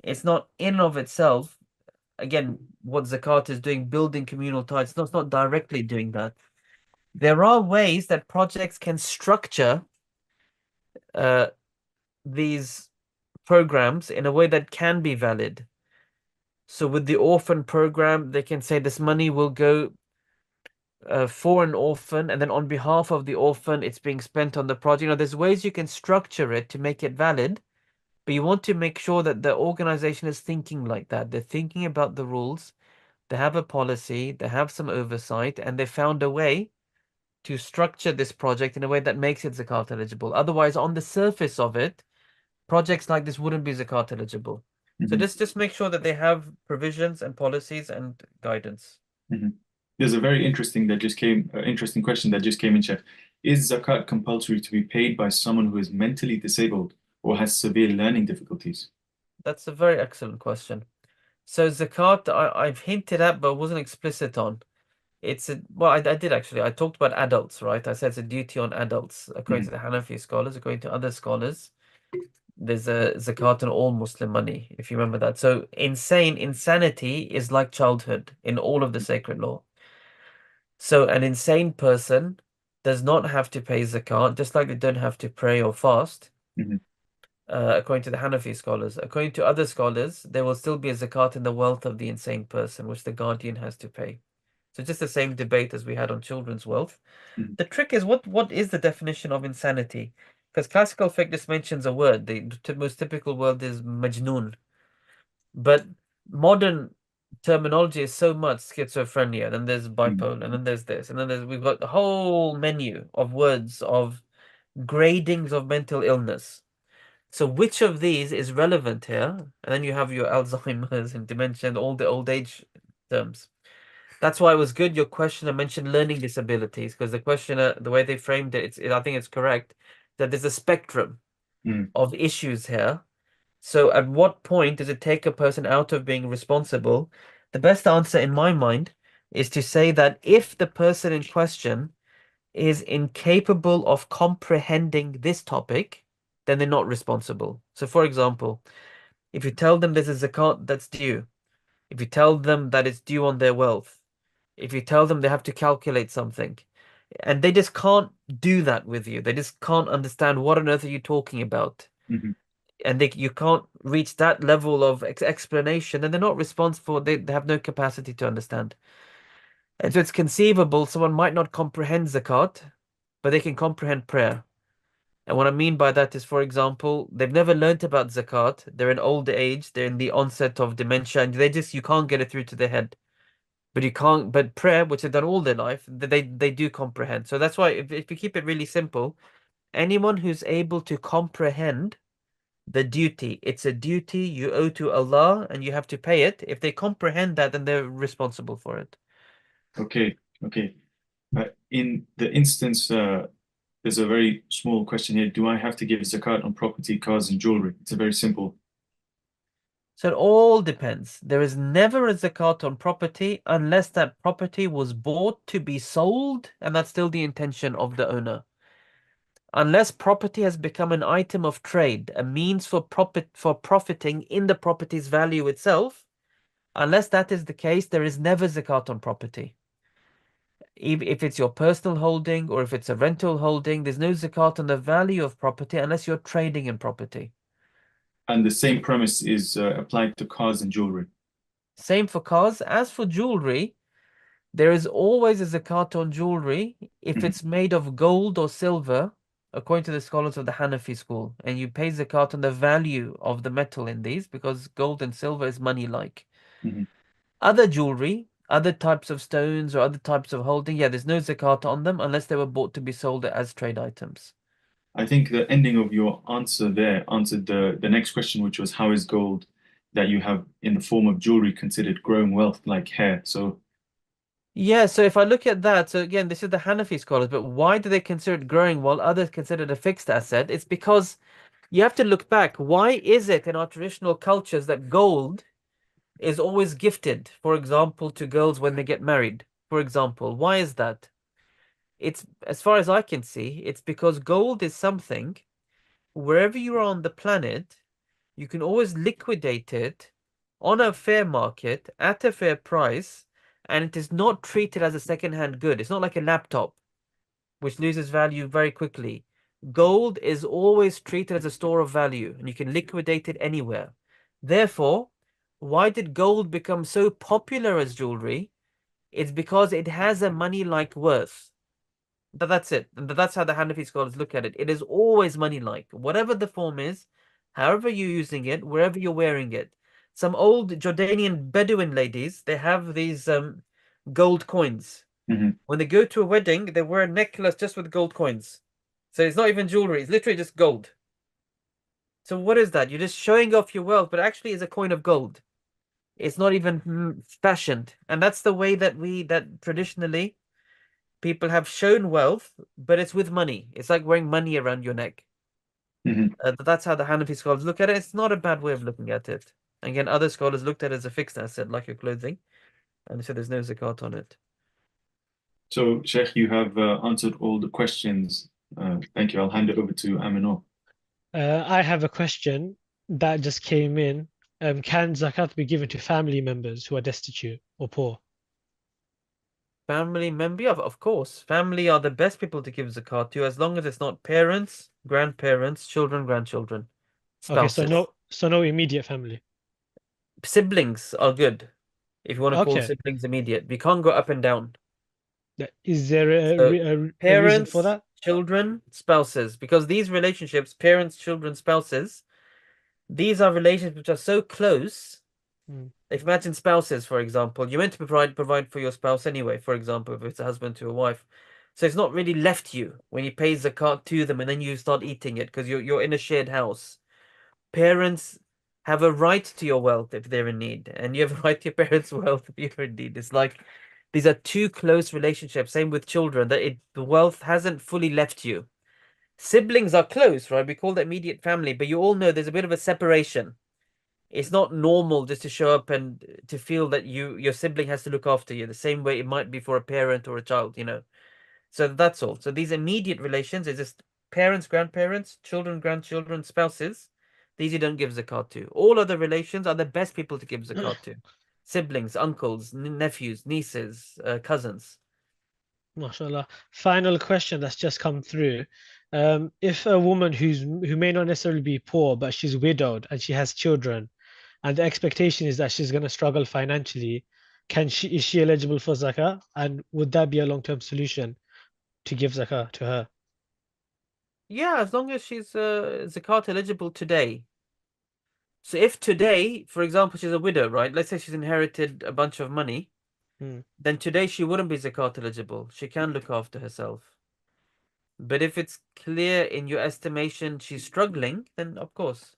it's not in and of itself, again, what zakat is doing, building communal ties, it's not directly doing that. There are ways that projects can structure these programs in a way that can be valid. So with the orphan program, they can say this money will go for an orphan, and then on behalf of the orphan, it's being spent on the project. There's ways you can structure it to make it valid, but you want to make sure that the organization is thinking like that. They're thinking about the rules, they have a policy, they have some oversight, and they found a way to structure this project in a way that makes it zakat eligible. Otherwise, on the surface of it, projects like this wouldn't be zakat eligible. So just make sure that they have provisions and policies and guidance. There's a very interesting question that just came in, Sheikh. Is zakat compulsory to be paid by someone who is mentally disabled or has severe learning difficulties? That's a very excellent question. So zakat, I've hinted at, but wasn't explicit on. Well, I did actually. I talked about adults, right? I said it's a duty on adults, according to the Hanafi scholars. According to other scholars, there's a zakat on all Muslim money, if you remember that. So insanity is like childhood in all of the sacred law. So an insane person does not have to pay zakat, just like they don't have to pray or fast, according to the Hanafi scholars. According to other scholars, there will still be a zakat in the wealth of the insane person, which the guardian has to pay. So just the same debate as we had on children's wealth. The trick is what is the definition of insanity? Because classical fiqh just mentions a word. The most typical word is majnoon. But modern terminology is so much schizophrenia, and then there's bipolar, and then there's this, and then we've got the whole menu of words of gradings of mental illness. So which of these is relevant here? And then you have your Alzheimer's and dementia and all the old age terms. That's why it was good your questioner mentioned learning disabilities, because the questioner, the way they framed it, I think it's correct, that there's a spectrum of issues here. So at what point does it take a person out of being responsible? The best answer in my mind is to say that if the person in question is incapable of comprehending this topic, then they're not responsible. So for example, if you tell them there's a zakat that's due, if you tell them that it's due on their wealth, if you tell them they have to calculate something, and they just can't do that with you, they just can't understand what on earth are you talking about, and you can't reach that level of explanation, and they're not responsible. They have no capacity to understand. And so it's conceivable someone might not comprehend zakat, but they can comprehend prayer. And what I mean by that is, for example, they've never learnt about zakat. They're in older age. They're in the onset of dementia, and you can't get it through to their head. But prayer, which they've done all their life, they do comprehend. So that's why if you keep it really simple, anyone who's able to comprehend the duty, it's a duty you owe to Allah and you have to pay it. If they comprehend that, then they're responsible for it. Okay. In the instance, there's a very small question here. Do I have to give zakat on property, cars, and jewelry? It's a very simple. So it all depends. There is never a zakat on property unless that property was bought to be sold, and that's still the intention of the owner. Unless property has become an item of trade, a means for profiting in the property's value itself, unless that is the case, there is never zakat on property. If it's your personal holding or if it's a rental holding, there's no zakat on the value of property unless you're trading in property. And the same premise is applied to cars and jewelry. Same for cars. As for jewelry, there is always a zakat on jewelry if it's made of gold or silver, according to the scholars of the Hanafi school. And you pay zakat on the value of the metal in these because gold and silver is money-like. Other jewelry, other types of stones or other types of holding, there's no zakat on them unless they were bought to be sold as trade items. I think the ending of your answer there answered the next question, which was how is gold that you have in the form of jewelry considered growing wealth like hair? So so if I look at that, so again, this is the Hanafi scholars, but why do they consider it growing while others consider it a fixed asset? It's because You have to look back. Why is it in our traditional cultures that gold is always gifted, for example, to girls when they get married? For example, why is that? It's, as far as I can see, it's because gold is something, wherever you are on the planet, you can always liquidate it on a fair market at a fair price, and it is not treated as a second-hand good. It's not like a laptop, which loses value very quickly. Gold is always treated as a store of value, and you can liquidate it anywhere. Therefore, why did gold become so popular as jewelry? It's because it has a money-like worth. That's it. And that's how the Hanafi scholars look at it. It is always money-like. Whatever the form is, however you're using it, wherever you're wearing it. Some old Jordanian Bedouin ladies, they have these gold coins. Mhm. When they go to a wedding, they wear a necklace just with gold coins. So it's not even jewelry, it's literally just gold. So what is that? You're just showing off your wealth, but actually it's a coin of gold. It's not even fashioned. And that's the way that traditionally people have shown wealth, but it's with money. It's like wearing money around your neck. Mhm. That's how the Hanafi scholars look at it. It's not a bad way of looking at it. Again, other scholars looked at it as a fixed asset, like your clothing, and they said there's no zakat on it. So, Sheikh, you have answered all the questions. Thank you. I'll hand it over to Aminor. I have a question that just came in. Can zakat be given to family members who are destitute or poor? Family member, yeah, of course. Family are the best people to give zakat to, as long as it's not parents, grandparents, children, grandchildren, Okay, so spouses. no immediate family. Siblings are good, if you want to call Okay. siblings immediate. We can't go up and down. Is there So a reason for parents, that? children, spouses, because these relationships, parents, children, spouses, these are relationships which are so close. Mm. If imagine spouses, for example, you're meant to provide for your spouse anyway, for example, if it's a husband to a wife. So it's not really left you when you pay zakat to them and then you start eating it because you're in a shared house. Parents have a right to your wealth if they're in need, and you have a right to your parents' wealth if you're in need. It's like these are two close relationships. Same with children, that the wealth hasn't fully left you. Siblings are close, right? We call that immediate family, but you all know there's a bit of a separation. It's not normal just to show up and to feel that your sibling has to look after you the same way it might be for a parent or a child, you know. So that's all. So these immediate relations is just parents, grandparents, children, grandchildren, spouses. These you don't give zakat to. All other relations are the best people to give zakat to. Siblings, uncles, nephews, nieces, cousins. MashaAllah. Final question that's just come through. If a woman who may not necessarily be poor, but she's widowed and she has children, and the expectation is that she's going to struggle financially, is she eligible for zakah? And would that be a long-term solution to give zakah to her? Yeah, as long as she's zakat eligible today. So if today, for example, she's a widow, right? Let's say she's inherited a bunch of money, Hmm. then today she wouldn't be zakat eligible. She can look after herself. But if it's clear in your estimation she's struggling, then of course.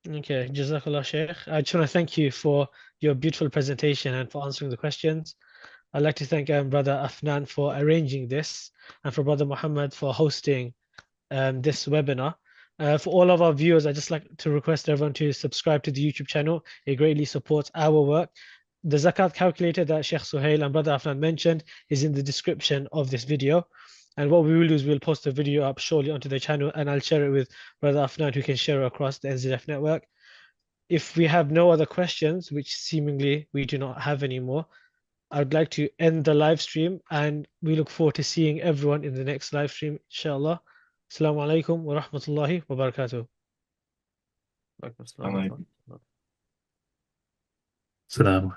Okay, Jazakallah Sheikh. I just want to thank you for your beautiful presentation and for answering the questions. I'd like to thank Brother Afnan for arranging this and for Brother Muhammad for hosting this webinar. For all of our viewers, I'd just like to request everyone to subscribe to the YouTube channel. It greatly supports our work. The zakat calculator that Sheikh Sohail and Brother Afnan mentioned is in the description of this video. And what we will do is we'll post the video up shortly onto the channel and I'll share it with Brother Afnan who can share it across the NZF network. If we have no other questions, which seemingly we do not have anymore, I would like to end the live stream and we look forward to seeing everyone in the next live stream, inshallah. Assalamu alaikum wa rahmatullahi wa barakatuh. Alaikum assalam wa rahmatullah. السلام